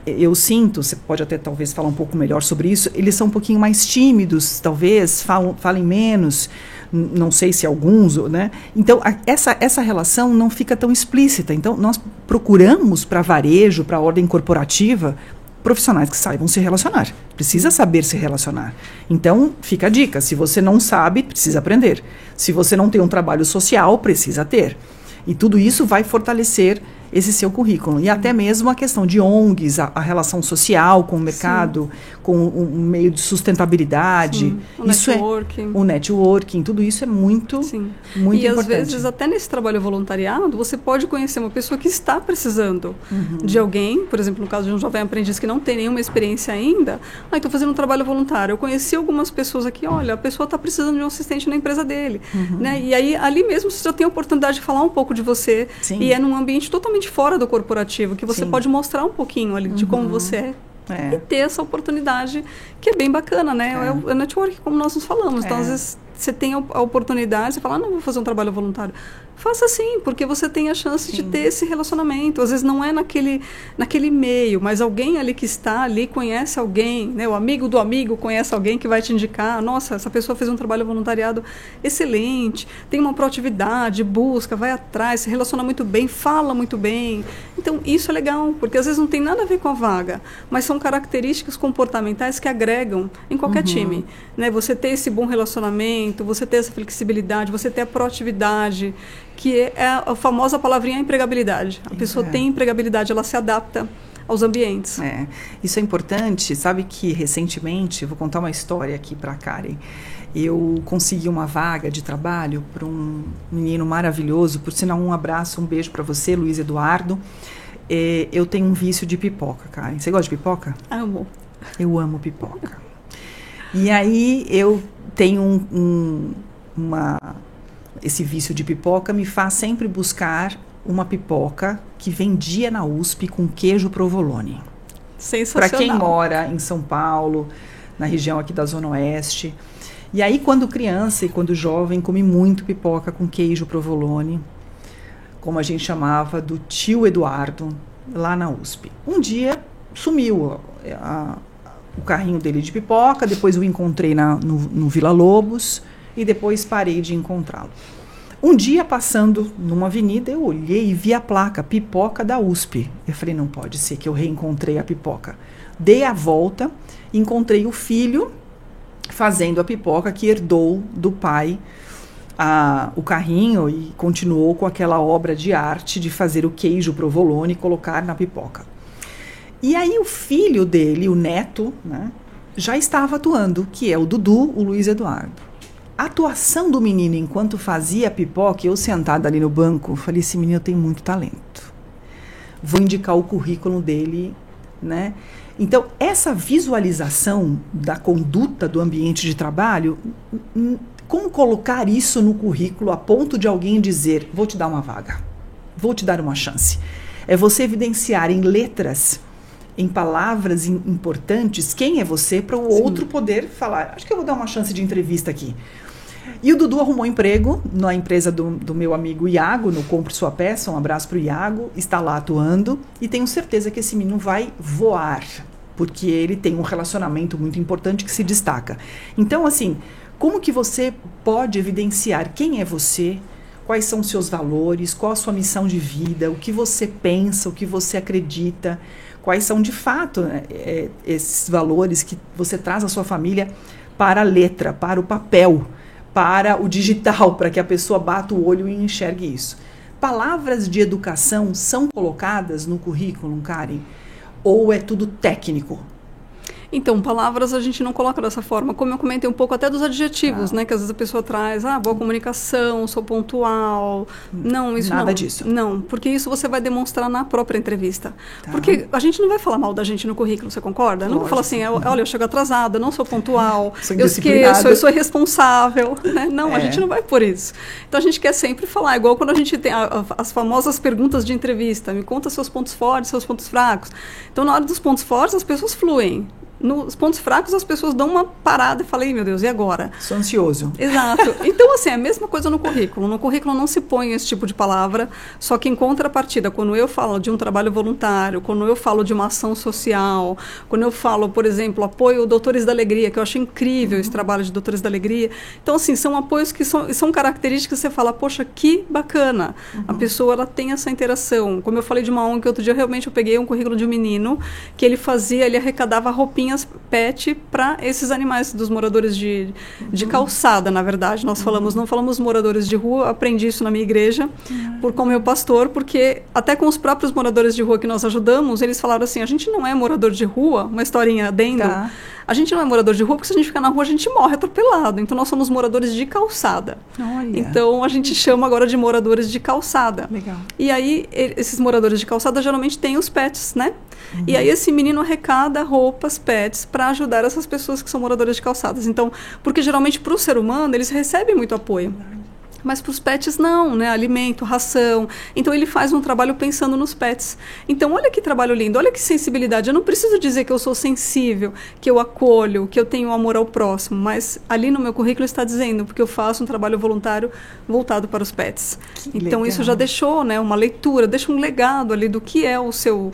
eu sinto, você pode até talvez falar um pouco melhor sobre isso, eles são um pouquinho mais tímidos, talvez, falem menos, não sei se alguns, né? Então, essa relação não fica tão explícita. Então, nós procuramos para varejo, para a ordem corporativa, profissionais que saibam se relacionar. Precisa saber se relacionar. Então, fica a dica. Se você não sabe, precisa aprender. Se você não tem um trabalho social, precisa ter. E tudo isso vai fortalecer esse seu currículo. E até mesmo a questão de ONGs, a relação social com o mercado, com um meio de sustentabilidade. O networking. O networking, tudo isso é muito importante. E às vezes, até nesse trabalho voluntariado, você pode conhecer uma pessoa que está precisando de alguém, por exemplo, no caso de um jovem aprendiz que não tem nenhuma experiência ainda, estou fazendo um trabalho voluntário. Eu conheci algumas pessoas aqui, olha, a pessoa está precisando de um assistente na empresa dele. Né? E aí, ali mesmo, você já tem a oportunidade de falar um pouco de você. E é num ambiente totalmente fora do corporativo, que você pode mostrar um pouquinho ali de como você é. E ter essa oportunidade, que é bem bacana, né? É o network, como nós nos falamos. Então, às vezes, você tem a oportunidade, você fala, não, vou fazer um trabalho voluntário. Faça sim, porque você tem a chance de ter esse relacionamento. Às vezes não é naquele meio, mas alguém ali que está ali conhece alguém, né? O amigo do amigo conhece alguém que vai te indicar, nossa, essa pessoa fez um trabalho voluntariado excelente, tem uma proatividade, busca, vai atrás, se relaciona muito bem, fala muito bem. Então, isso é legal, porque às vezes não tem nada a ver com a vaga, mas são características comportamentais que agregam em qualquer time. Né? Você ter esse bom relacionamento, você ter essa flexibilidade, você ter a proatividade, que é a famosa palavrinha empregabilidade. A pessoa tem empregabilidade, ela se adapta aos ambientes. Isso é importante. Sabe que recentemente, vou contar uma história aqui para a Karen, eu consegui uma vaga de trabalho para um menino maravilhoso, por sinal, um abraço, um beijo para você, Luiz Eduardo. Eu tenho um vício de pipoca, Karen. Você gosta de pipoca? Amo. Eu amo pipoca. E aí eu tenho esse vício de pipoca me faz sempre buscar uma pipoca que vendia na USP com queijo provolone. Sensacional. Para quem mora em São Paulo, na região aqui da Zona Oeste. E aí, quando criança e quando jovem, comi muito pipoca com queijo provolone, como a gente chamava, do tio Eduardo, lá na USP. Um dia sumiu o carrinho dele de pipoca, depois o encontrei no Vila Lobos, e depois parei de encontrá-lo. Um dia, passando numa avenida, eu olhei e vi a placa, Pipoca da USP. Eu falei, não pode ser que eu reencontrei a pipoca. Dei a volta, encontrei o filho fazendo a pipoca que herdou do pai o carrinho e continuou com aquela obra de arte de fazer o queijo provolone e colocar na pipoca. E aí o filho dele, o neto, né, já estava atuando, que é o Dudu, o Luiz Eduardo. A atuação do menino enquanto fazia a pipoca, eu sentada ali no banco, falei, esse menino tem muito talento. Vou indicar o currículo dele, né? Então, essa visualização da conduta do ambiente de trabalho, como colocar isso no currículo a ponto de alguém dizer, vou te dar uma vaga, vou te dar uma chance. É você evidenciar em letras, em palavras importantes, quem é você, para o outro poder falar, acho que eu vou dar uma chance de entrevista aqui. E o Dudu arrumou emprego na empresa do meu amigo Iago, no Compre Sua Peça, um abraço para o Iago, está lá atuando e tenho certeza que esse menino vai voar, porque ele tem um relacionamento muito importante que se destaca. Então, assim, como que você pode evidenciar quem é você, quais são os seus valores, qual a sua missão de vida, o que você pensa, o que você acredita, quais são de fato esses valores que você traz à sua família para a letra, para o papel, para o digital, para que a pessoa bata o olho e enxergue isso. Palavras de educação são colocadas no currículo, Karen? Ou é tudo técnico? Então, palavras a gente não coloca dessa forma. Como eu comentei um pouco até dos adjetivos, né? Que às vezes a pessoa traz, boa comunicação, sou pontual. Não, isso nada não. disso. Não, porque isso você vai demonstrar na própria entrevista. Porque a gente não vai falar mal da gente no currículo, você concorda? Não vou falar assim, olha, eu chego atrasada, não sou pontual, eu esqueço, eu sou irresponsável. Né? Não, a gente não vai por isso. Então, a gente quer sempre falar, igual quando a gente tem as famosas perguntas de entrevista, me conta seus pontos fortes, seus pontos fracos. Então, na hora dos pontos fortes, as pessoas fluem. Nos pontos fracos, as pessoas dão uma parada e falam, meu Deus, e agora? Sou ansioso. Exato. Então, assim, é a mesma coisa no currículo. No currículo não se põe esse tipo de palavra, só que em contrapartida, quando eu falo de um trabalho voluntário, quando eu falo de uma ação social, quando eu falo, por exemplo, apoio Doutores da Alegria, que eu acho incrível esse trabalho de Doutores da Alegria. Então, assim, são apoios que são características que você fala, poxa, que bacana. A pessoa, ela tem essa interação. Como eu falei de uma ONG que outro dia, realmente eu peguei um currículo de um menino que ele arrecadava roupinhas pet para esses animais dos moradores de calçada, na verdade. Nós não falamos moradores de rua, aprendi isso na minha igreja, com meu pastor, porque até com os próprios moradores de rua que nós ajudamos, eles falaram assim, a gente não é morador de rua, uma historinha adendo, a gente não é morador de rua, porque se a gente ficar na rua, a gente morre atropelado. Então, nós somos moradores de calçada. Olha. Então, a gente chama agora de moradores de calçada. Legal. E aí, esses moradores de calçada geralmente têm os pets, né? E aí, esse menino arrecada roupas, pets, para ajudar essas pessoas que são moradoras de calçadas. Então, porque geralmente, para o ser humano, eles recebem muito apoio. Mas para os pets não, né? Alimento, ração. Então ele faz um trabalho pensando nos pets. Então olha que trabalho lindo, olha que sensibilidade. Eu não preciso dizer que eu sou sensível, que eu acolho, que eu tenho amor ao próximo, mas ali no meu currículo está dizendo, porque eu faço um trabalho voluntário voltado para os pets. Então isso já deixou, né, uma leitura, deixa um legado ali do que é o seu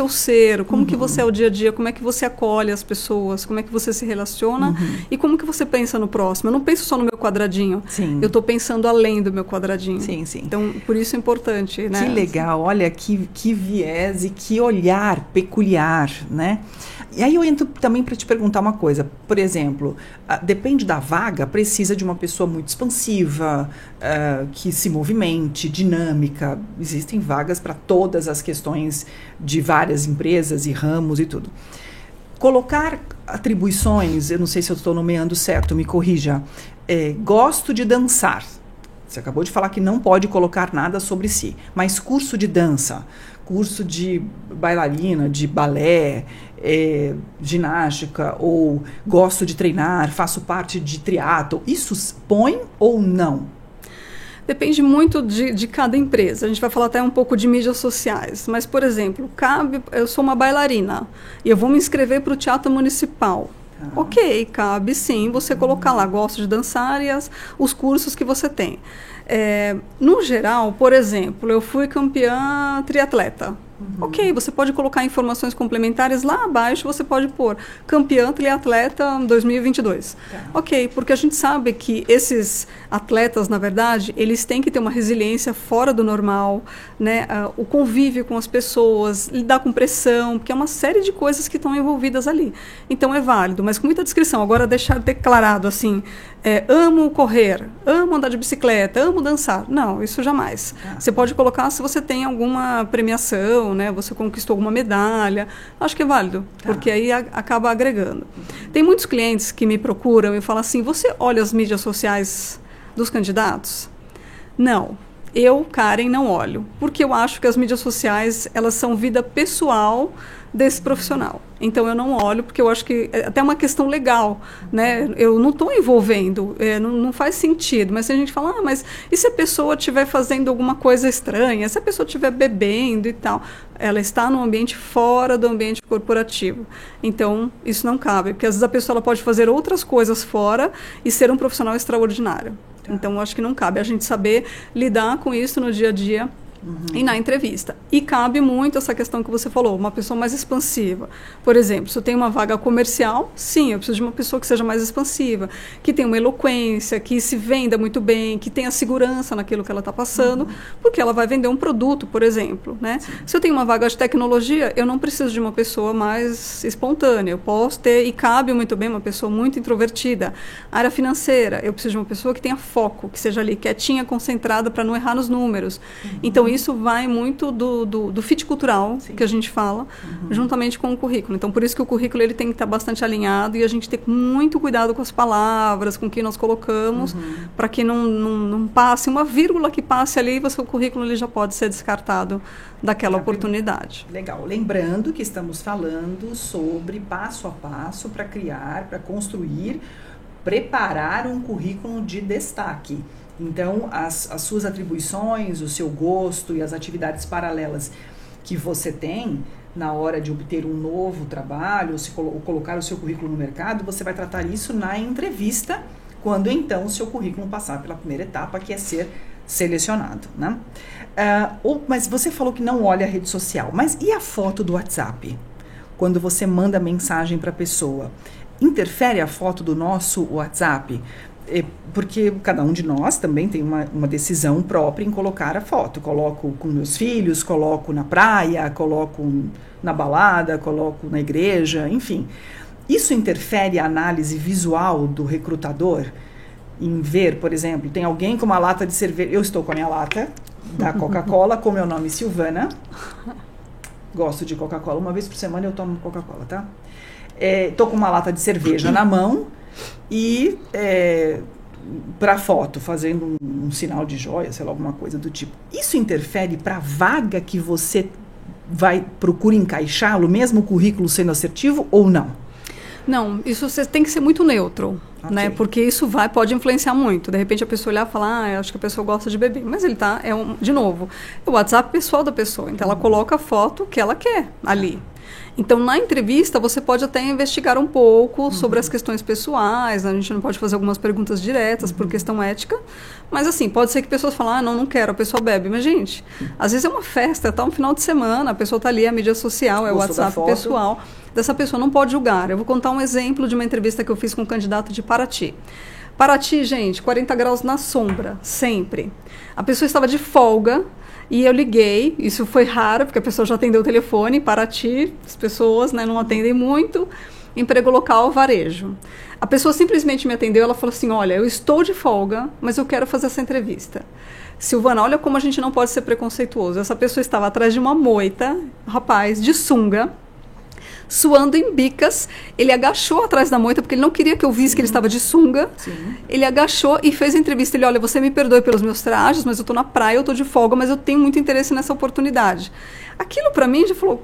ser, como que você é o dia a dia, como é que você acolhe as pessoas, como é que você se relaciona e como que você pensa no próximo. Eu não penso só no meu quadradinho. Sim. Eu estou pensando além do meu quadradinho. Sim, sim. Então, por isso é importante, né? Que legal, olha que viés e que olhar peculiar, né? E aí eu entro também para te perguntar uma coisa. Por exemplo, depende da vaga, precisa de uma pessoa muito expansiva, que se movimente, dinâmica. Existem vagas para todas as questões de várias empresas e ramos e tudo. Colocar atribuições, eu não sei se eu estou nomeando certo, me corrija. Gosto de dançar. Você acabou de falar que não pode colocar nada sobre si, mas curso de dança, curso de bailarina, de balé, ginástica, ou gosto de treinar, faço parte de triatlo, isso põe ou não? Depende muito de cada empresa. A gente vai falar até um pouco de mídias sociais. Mas, por exemplo, eu sou uma bailarina e eu vou me inscrever para o Teatro Municipal. Ok, cabe sim você colocar lá, gosto de dançar e os cursos que você tem. No geral, por exemplo, eu fui campeã triatleta. Ok, você pode colocar informações complementares lá abaixo, você pode pôr campeã triatleta 2022. Ok, porque a gente sabe que esses atletas, na verdade, eles têm que ter uma resiliência fora do normal, né? O convívio com as pessoas, lidar com pressão, porque é uma série de coisas que estão envolvidas ali. Então é válido, mas com muita descrição. Agora deixar declarado assim, amo correr, amo andar de bicicleta, amo dançar. Não, isso jamais. Você pode colocar se você tem alguma premiação, né? Você conquistou alguma medalha, acho que é válido, porque aí acaba agregando. Tem muitos clientes que me procuram e falam assim, você olha as mídias sociais dos candidatos? Não, eu, Karen, não olho, porque eu acho que as mídias sociais, elas são vida pessoal desse profissional. Então, eu não olho, porque eu acho que é até uma questão legal, né? Eu não estou envolvendo, não faz sentido. Mas se a gente fala, mas e se a pessoa estiver fazendo alguma coisa estranha? Se a pessoa estiver bebendo e tal? Ela está num ambiente fora do ambiente corporativo. Então, isso não cabe, porque às vezes a pessoa ela pode fazer outras coisas fora e ser um profissional extraordinário. Então, eu acho que não cabe a gente saber lidar com isso no dia a dia e na entrevista. E cabe muito essa questão que você falou, uma pessoa mais expansiva. Por exemplo, se eu tenho uma vaga comercial, sim, eu preciso de uma pessoa que seja mais expansiva, que tenha uma eloquência, que se venda muito bem, que tenha segurança naquilo que ela está passando, porque ela vai vender um produto, por exemplo, né? Se eu tenho uma vaga de tecnologia, eu não preciso de uma pessoa mais espontânea. Eu posso ter, e cabe muito bem, uma pessoa muito introvertida. Área financeira, eu preciso de uma pessoa que tenha foco, que seja ali quietinha, concentrada, para não errar nos números. Então, isso vai muito do fit cultural, que a gente fala, juntamente com o currículo. Então, por isso que o currículo ele tem que estar bastante alinhado e a gente tem muito cuidado com as palavras, com o que nós colocamos, para que não passe uma vírgula que passe ali e o seu currículo ele já pode ser descartado daquela oportunidade. Legal. Lembrando que estamos falando sobre passo a passo para criar, para construir, preparar um currículo de destaque. Então, as suas atribuições, o seu gosto e as atividades paralelas que você tem na hora de obter um novo trabalho, ou colocar o seu currículo no mercado, você vai tratar isso na entrevista, quando então o seu currículo passar pela primeira etapa, que é ser selecionado, né? Mas você falou que não olha a rede social, mas e a foto do WhatsApp? Quando você manda mensagem para a pessoa, interfere a foto do nosso WhatsApp? Porque cada um de nós também tem uma decisão própria em colocar a foto. Coloco com meus filhos, coloco na praia, coloco na balada, coloco na igreja, enfim. Isso interfere a análise visual do recrutador? Em ver, por exemplo, tem alguém com uma lata de cerveja. Eu estou com a minha lata da Coca-Cola, com meu nome Silvana. Gosto de Coca-Cola. Uma vez por semana eu tomo Coca-Cola, tá? Estou com uma lata de cerveja na mão. E para foto, fazendo um sinal de joia, sei lá, alguma coisa do tipo. Isso interfere para a vaga que você procura encaixá-lo, mesmo o currículo sendo assertivo ou não? Não, isso você tem que ser muito neutro, né? Porque isso pode influenciar muito. De repente a pessoa olhar e falar, eu acho que a pessoa gosta de beber. Mas ele de novo, é o WhatsApp pessoal da pessoa. Então ela coloca a foto que ela quer ali. Então, na entrevista, você pode até investigar um pouco sobre as questões pessoais, a gente não pode fazer algumas perguntas diretas por questão ética, mas assim, pode ser que pessoas falem, não quero, a pessoa bebe. Mas, gente, às vezes é uma festa, tá um final de semana, a pessoa tá ali, a mídia social, é o WhatsApp pessoal, dessa pessoa não pode julgar. Eu vou contar um exemplo de uma entrevista que eu fiz com um candidato de Paraty. Paraty, gente, 40 graus na sombra, sempre. A pessoa estava de folga, e eu liguei, isso foi raro, porque a pessoa já atendeu o telefone, Paraty, as pessoas não atendem muito, emprego local, varejo. A pessoa simplesmente me atendeu, ela falou assim, olha, eu estou de folga, mas eu quero fazer essa entrevista. Silvana, olha como a gente não pode ser preconceituoso. Essa pessoa estava atrás de uma moita, rapaz, de sunga, suando em bicas, ele agachou atrás da moita, porque ele não queria que eu visse que ele estava de sunga. Ele agachou e fez a entrevista. Ele, olha, você me perdoe pelos meus trajes, mas eu estou na praia, eu estou de folga, mas eu tenho muito interesse nessa oportunidade. Aquilo para mim já falou,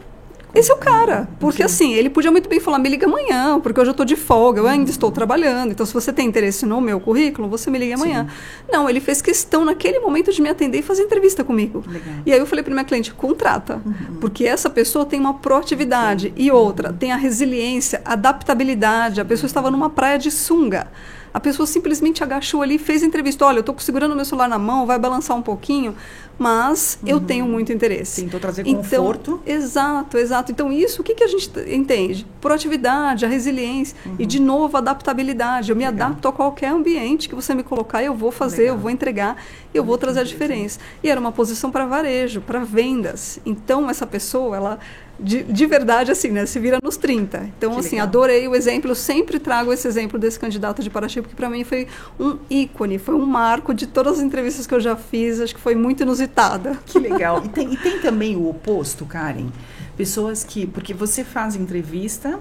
esse é o cara, porque assim, ele podia muito bem falar, me liga amanhã, porque hoje eu estou de folga, eu ainda estou trabalhando, então se você tem interesse no meu currículo, você me liga amanhã. Não, ele fez questão naquele momento de me atender e fazer entrevista comigo. Legal. E aí eu falei para minha cliente, contrata, porque essa pessoa tem uma proatividade e outra, tem a resiliência, adaptabilidade, a pessoa estava numa praia de sunga. A pessoa simplesmente agachou ali e fez a entrevista. Olha, eu estou segurando o meu celular na mão, vai balançar um pouquinho, mas eu tenho muito interesse. Tentou trazer conforto. Exato. Então, isso, o que a gente entende? Proatividade, a resiliência e, de novo, adaptabilidade. Eu me adapto a qualquer ambiente que você me colocar, eu vou fazer, eu vou entregar, eu vou trazer a diferença. E era uma posição para varejo, para vendas. Então, essa pessoa, ela... De verdade, assim, né? Se vira nos 30. Então, assim, adorei o exemplo. Eu sempre trago esse exemplo desse candidato de Paraty, porque para mim foi um ícone, foi um marco de todas as entrevistas que eu já fiz. Acho que foi muito inusitada. Que legal. E tem também o oposto, Karen. Pessoas que... Porque você faz entrevista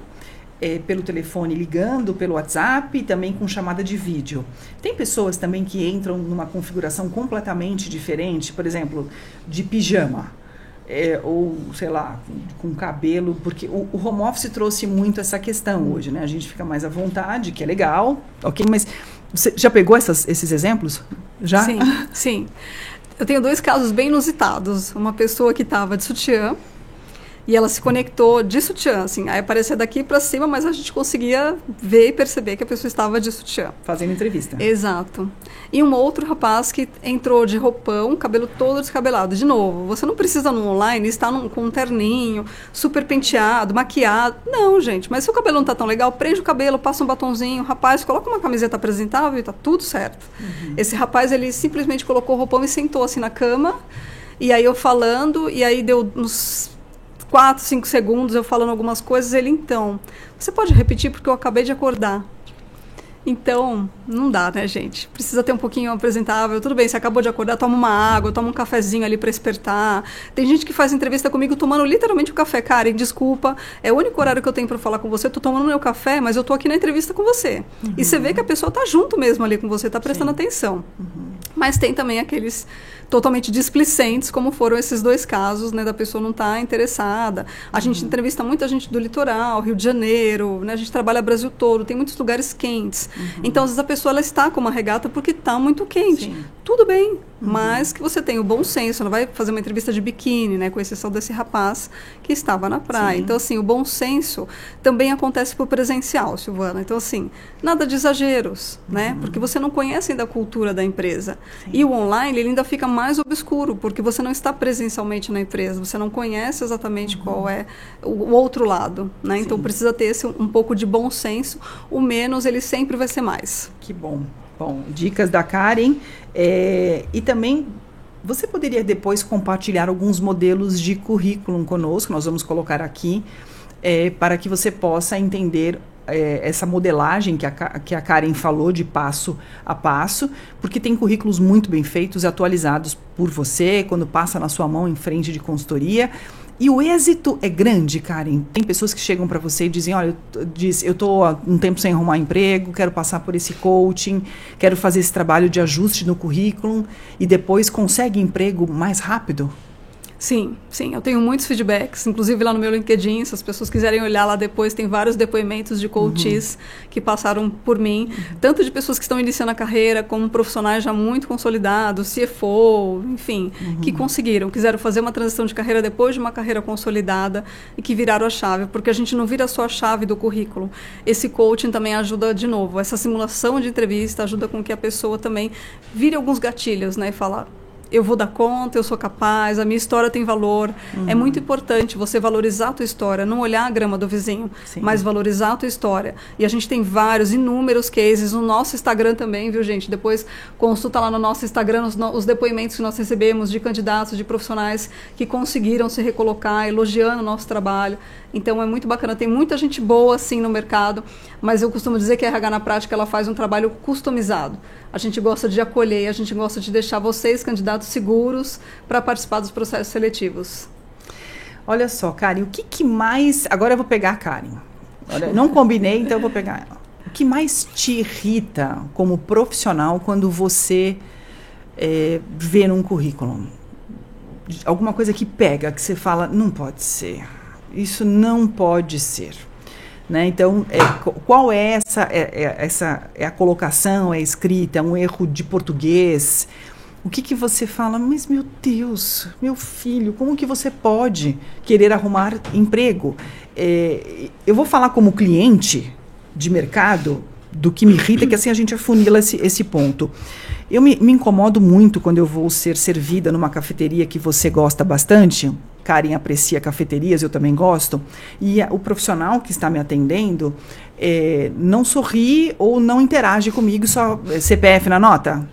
pelo telefone ligando, pelo WhatsApp e também com chamada de vídeo. Tem pessoas também que entram numa configuração completamente diferente, por exemplo, de pijama. Ou, sei lá, com cabelo, porque o home office trouxe muito essa questão hoje, né? A gente fica mais à vontade, que é legal, ok? Mas você já pegou esses exemplos? Já? Sim. Eu tenho 2 casos bem inusitados. Uma pessoa que estava de sutiã, e ela se conectou de sutiã, assim, aí aparecia daqui para cima, mas a gente conseguia ver e perceber que a pessoa estava de sutiã. Fazendo entrevista. Exato. E um outro rapaz que entrou de roupão, cabelo todo descabelado. De novo, você não precisa no online estar com um terninho, super penteado, maquiado. Não, gente, mas se o cabelo não está tão legal, prende o cabelo, passa um batonzinho, rapaz, coloca uma camiseta apresentável e está tudo certo. Esse rapaz, ele simplesmente colocou o roupão e sentou assim na cama, e aí eu falando, e aí deu uns 4, 5 segundos eu falando algumas coisas, ele, então, você pode repetir porque eu acabei de acordar. Então, não dá, né, gente? Precisa ter um pouquinho apresentável. Tudo bem, você acabou de acordar, toma uma água, toma um cafezinho ali para espertar. Tem gente que faz entrevista comigo tomando literalmente o café. Karen, desculpa, é o único horário que eu tenho para falar com você. Eu tô tomando meu café, mas eu tô aqui na entrevista com você. E você vê que a pessoa tá junto mesmo ali com você, tá prestando atenção. Mas tem também aqueles totalmente displicentes, como foram esses 2 casos, né, da pessoa não estar interessada. A gente entrevista muita gente do litoral, Rio de Janeiro, né, a gente trabalha Brasil todo, tem muitos lugares quentes. Então, às vezes a pessoa ela está com uma regata porque está muito quente. Sim. Tudo bem, mas que você tenha o bom senso, não vai fazer uma entrevista de biquíni, né, com exceção desse rapaz que estava na praia. Sim. Então, assim, o bom senso também acontece por presencial, Silvana. Então, assim, nada de exageros, né, porque você não conhece ainda a cultura da empresa. Sim. E o online, ele ainda fica mais obscuro, porque você não está presencialmente na empresa, você não conhece exatamente qual é o outro lado, né? Então precisa ter um pouco de bom senso, o menos ele sempre vai ser mais. Que bom. Bom, dicas da Karen. E também você poderia depois compartilhar alguns modelos de currículo conosco, nós vamos colocar aqui, para que você possa entender essa modelagem que a Karen falou de passo a passo, porque tem currículos muito bem feitos e atualizados por você, quando passa na sua mão em frente de consultoria. E o êxito é grande, Karen. Tem pessoas que chegam para você e dizem, olha, eu estou há um tempo sem arrumar emprego, quero passar por esse coaching, quero fazer esse trabalho de ajuste no currículo, e depois consegue emprego mais rápido? Sim, eu tenho muitos feedbacks, inclusive lá no meu LinkedIn, se as pessoas quiserem olhar lá depois, tem vários depoimentos de coaches que passaram por mim, tanto de pessoas que estão iniciando a carreira, como profissionais já muito consolidados, CFO, enfim, que quiseram fazer uma transição de carreira depois de uma carreira consolidada e que viraram a chave, porque a gente não vira só a chave do currículo. Esse coaching também ajuda, de novo, essa simulação de entrevista ajuda com que a pessoa também vire alguns gatilhos, né, e falar, eu vou dar conta, eu sou capaz, a minha história tem valor. É muito importante você valorizar a tua história, não olhar a grama do vizinho, mas valorizar a tua história. E a gente tem inúmeros cases no nosso Instagram também, viu, gente? Depois consulta lá no nosso Instagram os depoimentos que nós recebemos de candidatos, de profissionais que conseguiram se recolocar, elogiando o nosso trabalho. Então é muito bacana, tem muita gente boa assim no mercado, mas eu costumo dizer que a RH na prática ela faz um trabalho customizado. A gente gosta de acolher, a gente gosta de deixar vocês, candidatos, seguros para participar dos processos seletivos. Olha só, Karen, o que mais... Agora eu vou pegar a Karen. Olha, não combinei, então eu vou pegar ela. O que mais te irrita como profissional quando você vê num currículo? Alguma coisa que pega, que você fala, não pode ser. Isso não pode ser. Né? Então, qual é a colocação, é a escrita, é um erro de português? O que você fala? Mas, meu Deus, meu filho, como que você pode querer arrumar emprego? Eu vou falar como cliente de mercado, do que me irrita, que assim a gente afunila esse ponto. Eu me incomodo muito quando eu vou ser servida numa cafeteria que você gosta bastante. Karen aprecia cafeterias, eu também gosto. E o profissional que está me atendendo não sorri ou não interage comigo, só CPF na nota.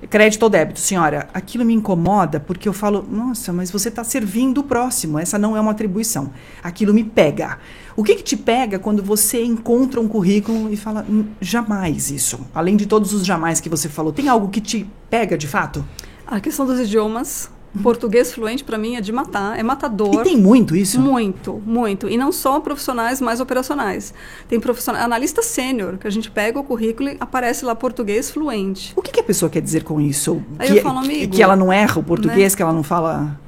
Crédito ou débito, senhora, aquilo me incomoda porque eu falo, nossa, mas você está servindo o próximo, essa não é uma atribuição. Aquilo me pega. O que te pega quando você encontra um currículo e fala, jamais isso? Além de todos os jamais que você falou, tem algo que te pega de fato? A questão dos idiomas. Português fluente, para mim, é de matar, é matador. E tem muito isso? Muito, muito. E não só profissionais mais operacionais. Tem analista sênior, que a gente pega o currículo e aparece lá português fluente. O que a pessoa quer dizer com isso? Aí eu falo, amigo... Que ela não erra o português, né? Que ela não fala...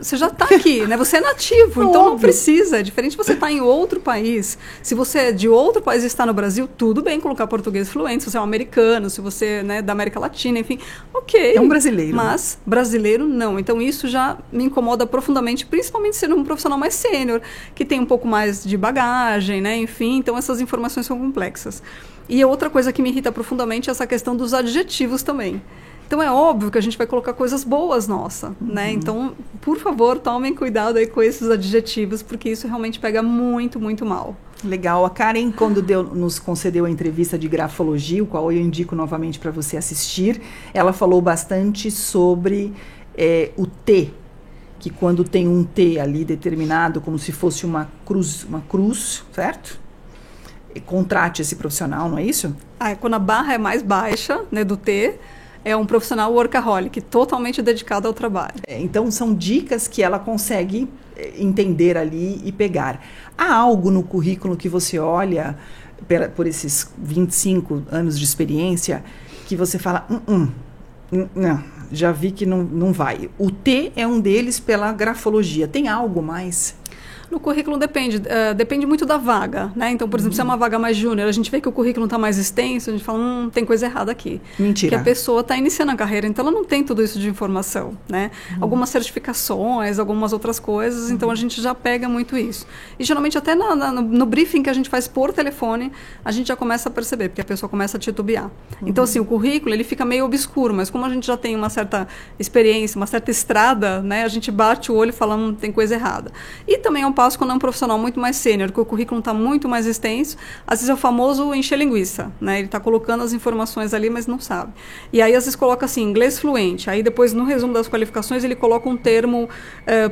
Você já está aqui, né? Você é nativo, então não precisa. É diferente você estar em outro país. Se você é de outro país e está no Brasil, tudo bem colocar português fluente. Se você é um americano, se você é da América Latina, enfim, ok. É um brasileiro. Mas brasileiro não. Então isso já me incomoda profundamente, principalmente sendo um profissional mais sênior, que tem um pouco mais de bagagem, né? Enfim, então essas informações são complexas. E outra coisa que me irrita profundamente é essa questão dos adjetivos também. Então, é óbvio que a gente vai colocar coisas boas nossa, né? Então, por favor, tomem cuidado aí com esses adjetivos, porque isso realmente pega muito, muito mal. Legal. A Karen, quando nos concedeu a entrevista de grafologia, o qual eu indico novamente para você assistir, ela falou bastante sobre o T, que quando tem um T ali determinado, como se fosse uma cruz, certo? Contrate esse profissional, não é isso? Quando a barra é mais baixa, né, do T... É um profissional workaholic, totalmente dedicado ao trabalho. Então, são dicas que ela consegue entender ali e pegar. Há algo no currículo que você olha, por esses 25 anos de experiência, que você fala, não, já vi que não vai. O T é um deles pela grafologia. Tem algo mais? No currículo depende muito da vaga, né? Então, por exemplo, se é uma vaga mais júnior, a gente vê que o currículo está mais extenso, a gente fala, tem coisa errada aqui. Mentira. Que a pessoa está iniciando a carreira, então ela não tem tudo isso de informação, né? Algumas certificações, algumas outras coisas, então a gente já pega muito isso. E geralmente até no briefing que a gente faz por telefone, a gente já começa a perceber, porque a pessoa começa a titubear. Então, assim, o currículo, ele fica meio obscuro, mas como a gente já tem uma certa experiência, uma certa estrada, né? A gente bate o olho e fala, tem coisa errada. E também é um passo quando é um profissional muito mais sênior, que o currículo está muito mais extenso, às vezes é o famoso encher linguiça, né? Ele está colocando as informações ali, mas não sabe. E aí, às vezes, coloca assim, inglês fluente. Aí, depois, no resumo das qualificações, ele coloca um termo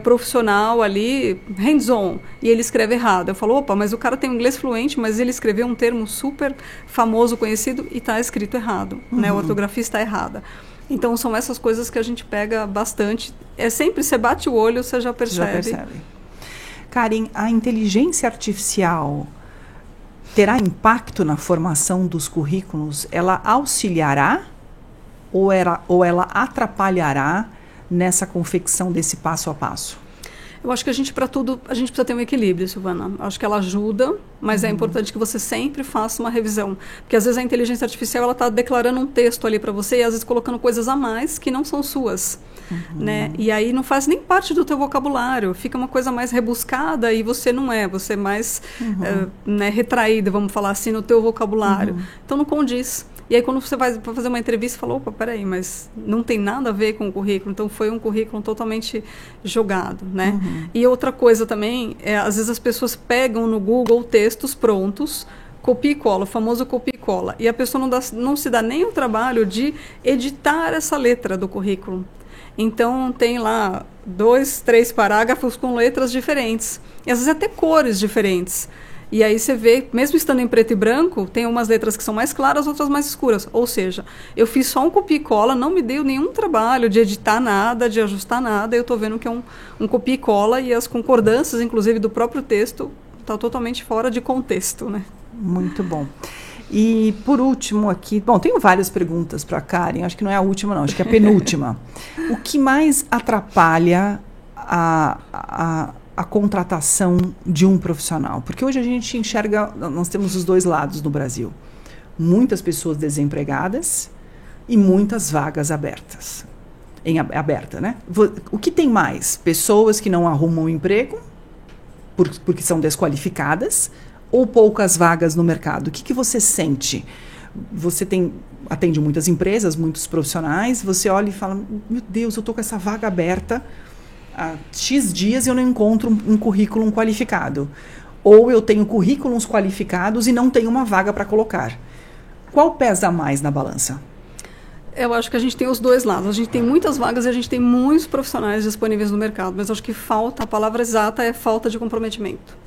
profissional ali, hands-on, e ele escreve errado. Eu falo, opa, mas o cara tem um inglês fluente, mas ele escreveu um termo super famoso, conhecido, e está escrito errado, né? A ortografia está errada. Então, são essas coisas que a gente pega bastante. É sempre, você bate o olho, você já percebe. Karen, a inteligência artificial terá impacto na formação dos currículos? Ela auxiliará ou ela atrapalhará nessa confecção desse passo a passo? Eu acho que para tudo, a gente precisa ter um equilíbrio, Silvana. Eu acho que ela ajuda, mas é importante que você sempre faça uma revisão. Porque, às vezes, a inteligência artificial ela está declarando um texto ali para você e, às vezes, colocando coisas a mais que não são suas. Né? E aí não faz nem parte do teu vocabulário. Fica uma coisa mais rebuscada e você não é. Você é mais retraída, vamos falar assim, no teu vocabulário. Então, não condiz. E aí, quando você vai fazer uma entrevista, você fala, opa, peraí, mas não tem nada a ver com o currículo. Então, foi um currículo totalmente jogado, né? E outra coisa também, às vezes as pessoas pegam no Google textos prontos, copia e cola, o famoso copia e cola. E a pessoa não se dá nem o trabalho de editar essa letra do currículo. Então, tem lá 2, 3 parágrafos com letras diferentes. E, às vezes, até cores diferentes. E aí você vê, mesmo estando em preto e branco, tem umas letras que são mais claras, outras mais escuras. Ou seja, eu fiz só um copia e cola, não me deu nenhum trabalho de editar nada, de ajustar nada. Eu estou vendo que é um copia e cola e as concordâncias, inclusive, do próprio texto, estão totalmente fora de contexto, né? Muito bom. E, por último aqui... Bom, tenho várias perguntas para a Karen. Acho que não é a última, não. Acho que é a penúltima. O que mais atrapalha a contratação de um profissional? Porque hoje a gente enxerga... Nós temos os dois lados no Brasil. Muitas pessoas desempregadas e muitas vagas abertas. Aberta, né? O que tem mais? Pessoas que não arrumam emprego porque são desqualificadas, ou poucas vagas no mercado? O que você sente? Você atende muitas empresas, muitos profissionais, você olha e fala, meu Deus, eu estou com essa vaga aberta há X dias e eu não encontro um currículo qualificado. Ou eu tenho currículos qualificados e não tenho uma vaga para colocar. Qual pesa mais na balança? Eu acho que a gente tem os dois lados. A gente tem muitas vagas e a gente tem muitos profissionais disponíveis no mercado, mas acho que a palavra exata é falta de comprometimento.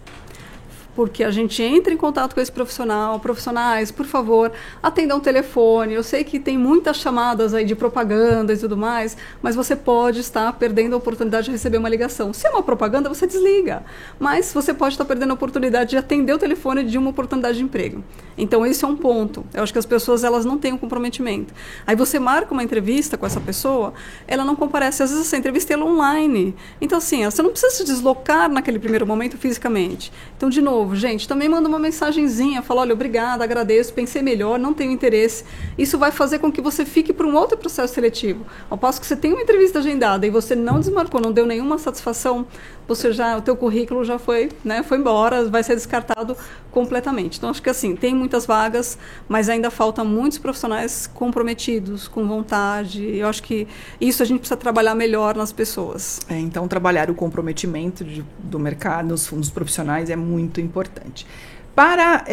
Porque a gente entra em contato com esse profissionais, por favor, atendam o telefone. Eu sei que tem muitas chamadas aí de propaganda e tudo mais, mas você pode estar perdendo a oportunidade de receber uma ligação. Se é uma propaganda, você desliga. Mas você pode estar perdendo a oportunidade de atender o telefone de uma oportunidade de emprego. Então, esse é um ponto. Eu acho que as pessoas elas não têm um comprometimento. Aí você marca uma entrevista com essa pessoa, ela não comparece. Às vezes, essa entrevista é online. Então, assim, você não precisa se deslocar naquele primeiro momento fisicamente. Então, de novo, gente, também manda uma mensagenzinha, fala, olha, obrigada, agradeço, pensei melhor, não tenho interesse. Isso vai fazer com que você fique para um outro processo seletivo. Ao passo que você tem uma entrevista agendada e você não desmarcou, não deu nenhuma satisfação, o teu currículo já foi embora, vai ser descartado completamente. Então, acho que assim, tem muitas vagas, mas ainda faltam muitos profissionais comprometidos, com vontade. Eu acho que isso a gente precisa trabalhar melhor nas pessoas. Então, trabalhar o comprometimento do mercado, nos profissionais, é muito importante. Para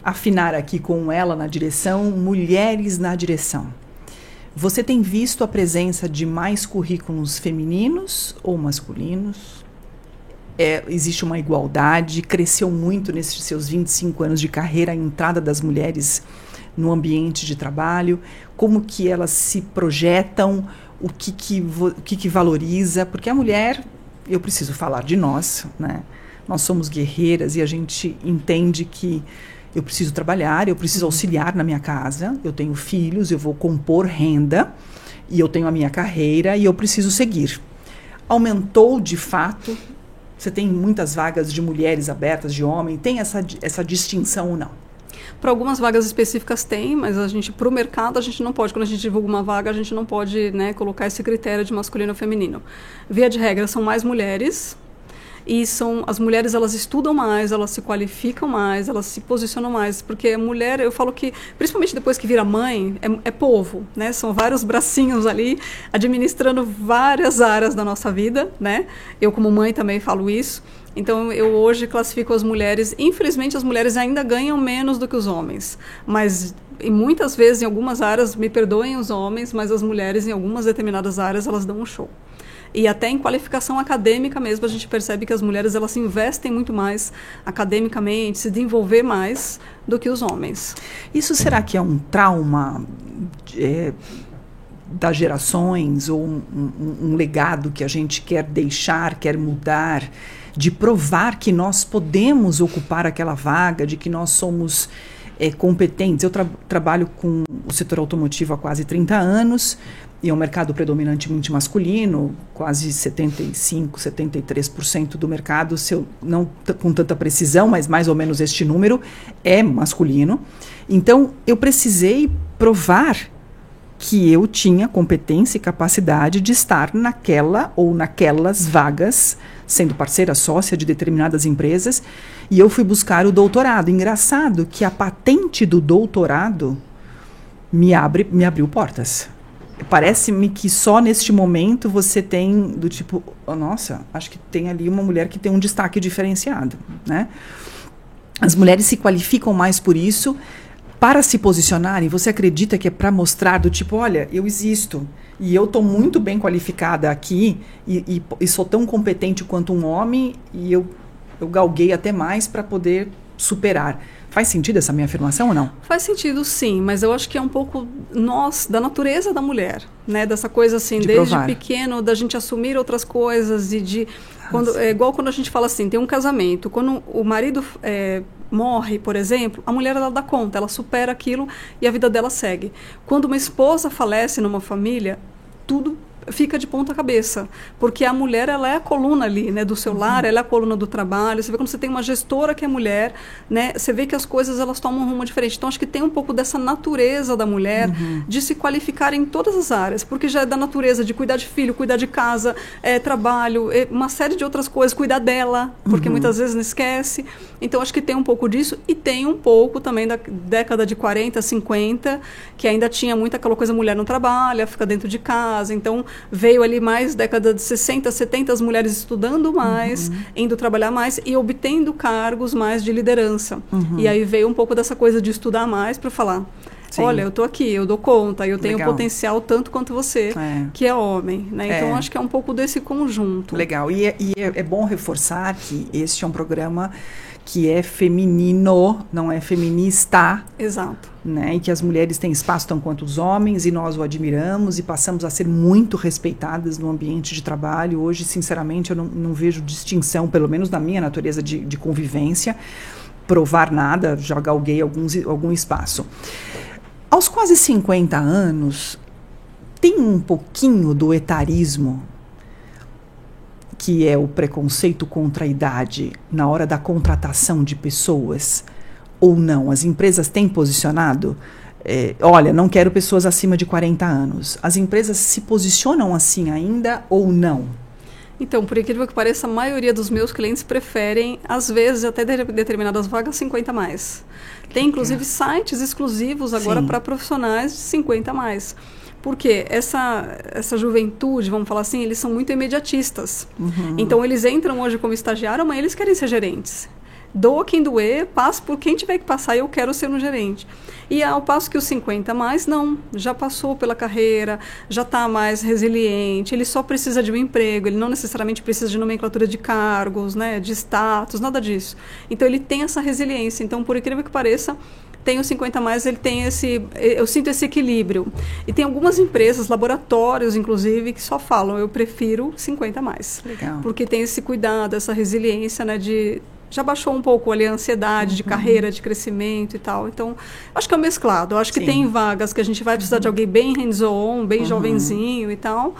afinar aqui com ela na direção, mulheres na direção. Você tem visto a presença de mais currículos femininos ou masculinos? Existe uma igualdade? Cresceu muito nesses seus 25 anos de carreira a entrada das mulheres no ambiente de trabalho? Como que elas se projetam? O que valoriza? Porque a mulher, eu preciso falar de nós, né? Nós somos guerreiras e a gente entende que eu preciso trabalhar, eu preciso auxiliar na minha casa, eu tenho filhos, eu vou compor renda, e eu tenho a minha carreira e eu preciso seguir. Aumentou de fato? Você tem muitas vagas de mulheres abertas, de homem? Tem essa distinção ou não? Para algumas vagas específicas tem, mas para o mercado a gente não pode, quando a gente divulga uma vaga, a gente não pode, né, colocar esse critério de masculino ou feminino. Via de regra, são mais mulheres. E as mulheres, elas estudam mais, elas se qualificam mais, elas se posicionam mais. Porque a mulher, eu falo que, principalmente depois que vira mãe, é povo, né? São vários bracinhos ali, administrando várias áreas da nossa vida, né? Eu, como mãe, também falo isso. Então, eu hoje classifico as mulheres... Infelizmente, as mulheres ainda ganham menos do que os homens. Mas, e muitas vezes, em algumas áreas, me perdoem os homens, mas as mulheres, em algumas determinadas áreas, elas dão um show. E até em qualificação acadêmica mesmo, a gente percebe que as mulheres elas se investem muito mais academicamente, se desenvolver mais do que os homens. Isso será que é um trauma das gerações ou um legado que a gente quer deixar, quer mudar, de provar que nós podemos ocupar aquela vaga, de que nós somos competentes? Eu trabalho com o setor automotivo há quase 30 anos, e é um mercado predominantemente masculino, quase 75%, 73% do mercado, não com tanta precisão, mas mais ou menos este número é masculino. Então, eu precisei provar que eu tinha competência e capacidade de estar naquela ou naquelas vagas, sendo parceira sócia de determinadas empresas, e eu fui buscar o doutorado. Engraçado que a patente do doutorado me abriu portas. Parece-me que só neste momento você tem do tipo, nossa, acho que tem ali uma mulher que tem um destaque diferenciado, né? As mulheres se qualificam mais por isso para se posicionarem. Você acredita que é para mostrar do tipo, olha, eu existo e eu estou muito bem qualificada aqui e sou tão competente quanto um homem e eu galguei até mais para poder superar. Faz sentido essa minha afirmação ou não? Faz sentido, sim, mas eu acho que é um pouco da natureza da mulher, né? Dessa coisa assim, desde pequeno, da gente assumir outras coisas e é igual quando a gente fala assim, tem um casamento, quando o marido morre, por exemplo, a mulher ela dá conta, ela supera aquilo e a vida dela segue. Quando uma esposa falece numa família, tudo fica de ponta cabeça, porque a mulher, ela é a coluna ali, né, do seu lar, ela é a coluna do trabalho. Você vê quando você tem uma gestora que é mulher, né, você vê que as coisas, elas tomam um rumo diferente. Então, acho que tem um pouco dessa natureza da mulher de se qualificar em todas as áreas, porque já é da natureza de cuidar de filho, cuidar de casa, trabalho, uma série de outras coisas, cuidar dela, porque muitas vezes não esquece. Então, acho que tem um pouco disso, e tem um pouco também da década de 40, 50, que ainda tinha muita aquela coisa, mulher não trabalha, fica dentro de casa. Então, veio ali mais década de 60, 70, as mulheres estudando mais, indo trabalhar mais e obtendo cargos mais de liderança. E aí veio um pouco dessa coisa de estudar mais para falar, sim, olha, eu estou aqui, eu dou conta, eu tenho potencial tanto quanto você, que é homem, né? Então, acho que é um pouco desse conjunto. Legal. E é bom reforçar que este é um programa que é feminino, não é feminista. Exato. Né? E que as mulheres têm espaço tanto quanto os homens, e nós o admiramos e passamos a ser muito respeitadas no ambiente de trabalho. Hoje, sinceramente, eu não vejo distinção, pelo menos na minha natureza de convivência, provar nada, já galguei algum espaço. Aos quase 50 anos, tem um pouquinho do etarismo, que é o preconceito contra a idade na hora da contratação de pessoas, ou não? As empresas têm posicionado, olha, não quero pessoas acima de 40 anos. As empresas se posicionam assim ainda ou não? Então, por incrível que pareça, a maioria dos meus clientes preferem, às vezes, até determinadas vagas, 50 a mais. Tem, inclusive, sites exclusivos agora para profissionais de 50 a mais. Porque essa juventude, vamos falar assim, eles são muito imediatistas. Então, eles entram hoje como estagiário, amanhã eles querem ser gerentes. Doa quem doer, passo por quem tiver que passar, eu quero ser um gerente. E ao passo que os 50 a mais, não, já passou pela carreira, já está mais resiliente, ele só precisa de um emprego, ele não necessariamente precisa de nomenclatura de cargos, né, de status, nada disso. Então, ele tem essa resiliência. Então, por incrível que pareça, tem os 50 a mais, ele tem eu sinto esse equilíbrio. E tem algumas empresas, laboratórios, inclusive, que só falam, eu prefiro 50 a mais. Legal. Porque tem esse cuidado, essa resiliência, né, já baixou um pouco ali a ansiedade de carreira, de crescimento e tal. Então, acho que é mesclado. Eu acho que tem vagas que a gente vai precisar de alguém bem hands-on, bem jovenzinho e tal.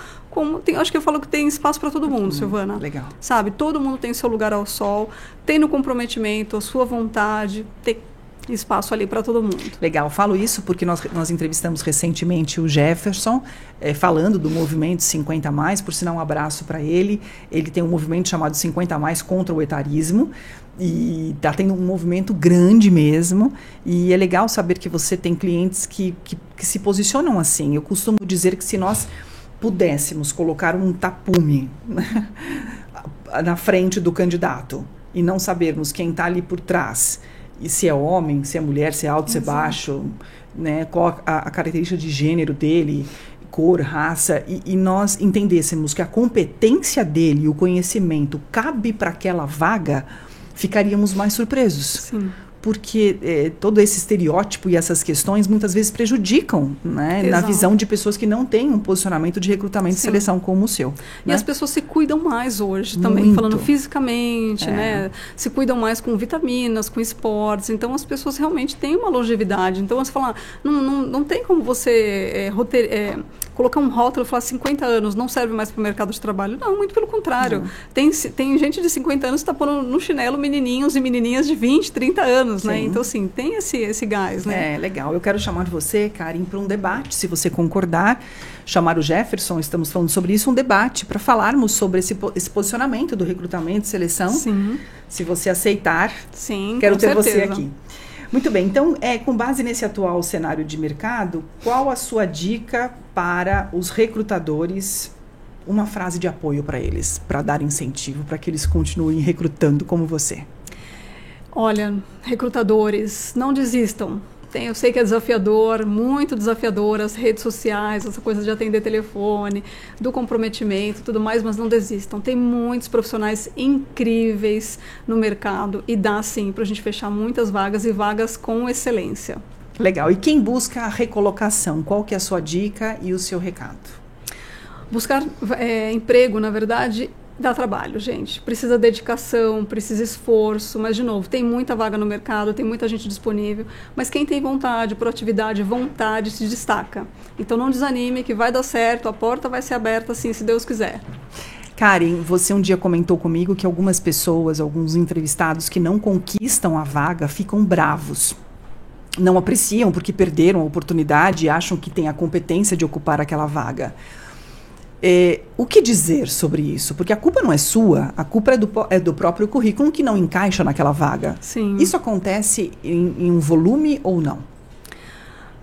Acho que eu falo que tem espaço para todo mundo, Silvana. Legal. Sabe? Todo mundo tem seu lugar ao sol, tem no comprometimento, a sua vontade, tem espaço ali para todo mundo. Legal, falo isso porque nós entrevistamos recentemente o Jefferson, falando do movimento 50 a mais, por sinal um abraço para ele. Ele tem um movimento chamado 50 a mais contra o etarismo, e está tendo um movimento grande mesmo, e é legal saber que você tem clientes que se posicionam assim. Eu costumo dizer que se nós pudéssemos colocar um tapume na frente do candidato e não sabermos quem está ali por trás, e se é homem, se é mulher, se é alto, se é baixo, né, qual a característica de gênero dele, cor, raça, e nós entendêssemos que a competência dele e o conhecimento cabe para aquela vaga, ficaríamos mais surpresos. Sim. Porque todo esse estereótipo e essas questões muitas vezes prejudicam, né, na visão de pessoas que não têm um posicionamento de recrutamento e seleção como o seu. E as pessoas se cuidam mais hoje também, falando fisicamente, né? Se cuidam mais com vitaminas, com esportes. Então, as pessoas realmente têm uma longevidade. Então, você fala, não tem como você colocar um rótulo e falar 50 anos, não serve mais para o mercado de trabalho. Não, muito pelo contrário. Tem gente de 50 anos que está pondo no chinelo menininhos e menininhas de 20, 30 anos, né? Então, assim, tem esse gás, né? Legal. Eu quero chamar você, Karen, para um debate, se você concordar. Chamar o Jefferson, estamos falando sobre isso, um debate para falarmos sobre esse posicionamento do recrutamento e seleção. Sim. Se você aceitar, quero ter você aqui. Muito bem, então, com base nesse atual cenário de mercado, qual a sua dica para os recrutadores, uma frase de apoio para eles, para dar incentivo, para que eles continuem recrutando como você? Olha, recrutadores, não desistam. Eu sei que é desafiador, muito desafiador, as redes sociais, essa coisa de atender telefone, do comprometimento, tudo mais, mas não desistam. Tem muitos profissionais incríveis no mercado e dá sim para a gente fechar muitas vagas e vagas com excelência. Legal. E quem busca a recolocação, qual que é a sua dica e o seu recado? Buscar emprego, na verdade, Dá trabalho, gente. Precisa dedicação, precisa esforço, mas, de novo, tem muita vaga no mercado, tem muita gente disponível, mas quem tem vontade, proatividade, vontade, se destaca. Então, não desanime, que vai dar certo, a porta vai ser aberta, assim, se Deus quiser. Karen, você um dia comentou comigo que algumas pessoas, alguns entrevistados que não conquistam a vaga ficam bravos. Não apreciam porque perderam a oportunidade e acham que têm a competência de ocupar aquela vaga. O que dizer sobre isso? Porque a culpa não é sua, a culpa é do próprio currículo que não encaixa naquela vaga. Sim. Isso acontece em um volume ou não?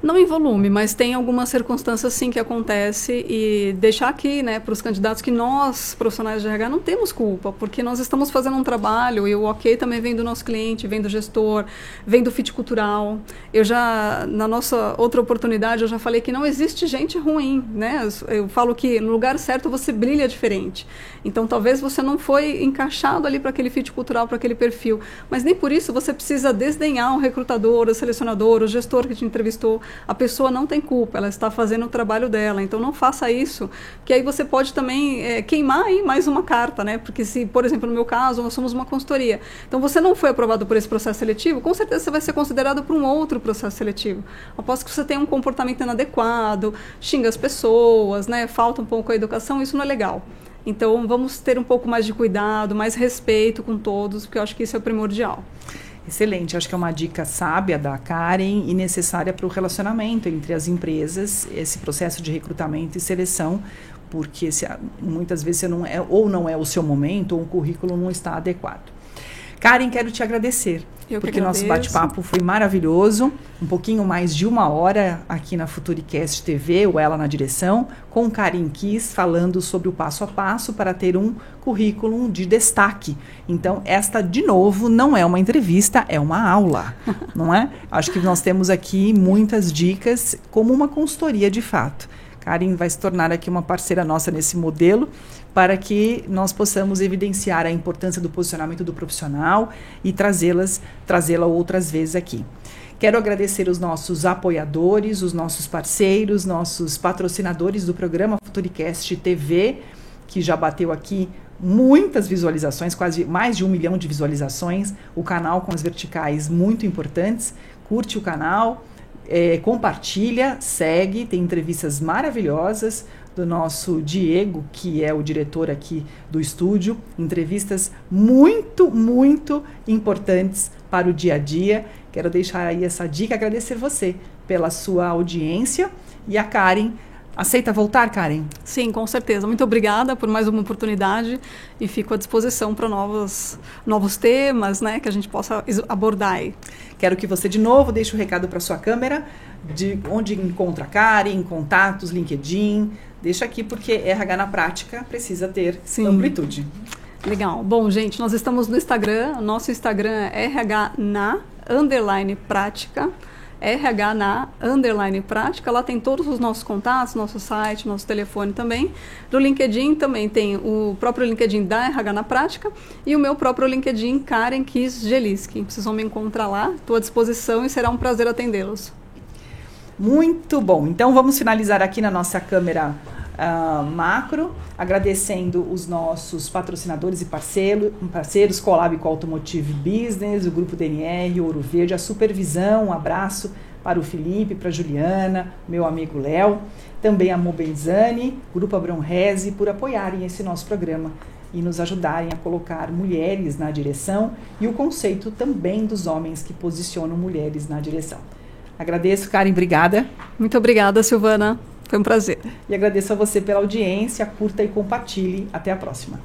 Não em volume, mas tem algumas circunstâncias sim que acontece e deixar aqui, né, para os candidatos que nós, profissionais de RH, não temos culpa, porque nós estamos fazendo um trabalho e o ok também vem do nosso cliente, vem do gestor, vem do fit cultural. Eu já, na nossa outra oportunidade, eu já falei que não existe gente ruim, né? Eu falo que no lugar certo você brilha diferente. Então, talvez você não foi encaixado ali para aquele fit cultural, para aquele perfil, mas nem por isso você precisa desdenhar o recrutador, o selecionador, o gestor que te entrevistou. A pessoa não tem culpa, ela está fazendo o trabalho dela, então não faça isso, que aí você pode também queimar aí mais uma carta, né? Porque se, por exemplo, no meu caso, nós somos uma consultoria, então você não foi aprovado por esse processo seletivo, com certeza você vai ser considerado por um outro processo seletivo. Aposto que você tem um comportamento inadequado, xinga as pessoas, né? Falta um pouco a educação, isso não é legal. Então vamos ter um pouco mais de cuidado, mais respeito com todos, porque eu acho que isso é primordial. Excelente, acho que é uma dica sábia da Karen e necessária para o relacionamento entre as empresas, esse processo de recrutamento e seleção, porque muitas vezes você não é o seu momento ou o currículo não está adequado. Karen, quero te agradecer, porque nosso bate-papo foi maravilhoso, um pouquinho mais de 1 hora aqui na Futuricast TV, o Ela na Direção, com Karen Kiss falando sobre o passo a passo para ter um currículo de destaque. Então, esta, de novo, não é uma entrevista, é uma aula, não é? Acho que nós temos aqui muitas dicas como uma consultoria de fato. Karen vai se tornar aqui uma parceira nossa nesse modelo, para que nós possamos evidenciar a importância do posicionamento do profissional e trazê-la outras vezes aqui. Quero agradecer os nossos apoiadores, os nossos parceiros, nossos patrocinadores do programa Futuricast TV, que já bateu aqui muitas visualizações, quase mais de 1 milhão de visualizações, o canal com as verticais muito importantes. Curte o canal, compartilha, segue, tem entrevistas maravilhosas do nosso Diego, que é o diretor aqui do estúdio, entrevistas muito, muito importantes para o dia a dia. Quero deixar aí essa dica, agradecer você pela sua audiência e a Karen. Aceita voltar, Karen? Sim, com certeza. Muito obrigada por mais uma oportunidade e fico à disposição para novos temas, né, que a gente possa abordar aí. Quero que você, de novo, deixe o recado para sua câmera, de onde encontra a Karen, contatos, LinkedIn. Deixa aqui, porque RH na prática precisa ter amplitude. Legal. Bom, gente, nós estamos no Instagram. Nosso Instagram é RH_prática. RH_prática, lá tem todos os nossos contatos, nosso site, nosso telefone também. Do LinkedIn também tem o próprio LinkedIn da RH na Prática e o meu próprio LinkedIn, Karen Kiss Geliski. Vocês vão me encontrar lá, estou à disposição e será um prazer atendê-los. Muito bom, então vamos finalizar aqui na nossa câmera macro, agradecendo os nossos patrocinadores e parceiros, Colab com Automotive Business, o Grupo DNR, Ouro Verde, a supervisão, um abraço para o Felipe, para a Juliana, meu amigo Léo, também a Mobenzani, Grupo Abrão Reze, por apoiarem esse nosso programa e nos ajudarem a colocar mulheres na direção e o conceito também dos homens que posicionam mulheres na direção. Agradeço, Karen, obrigada. Muito obrigada, Silvana. Foi um prazer. E agradeço a você pela audiência, curta e compartilhe. Até a próxima.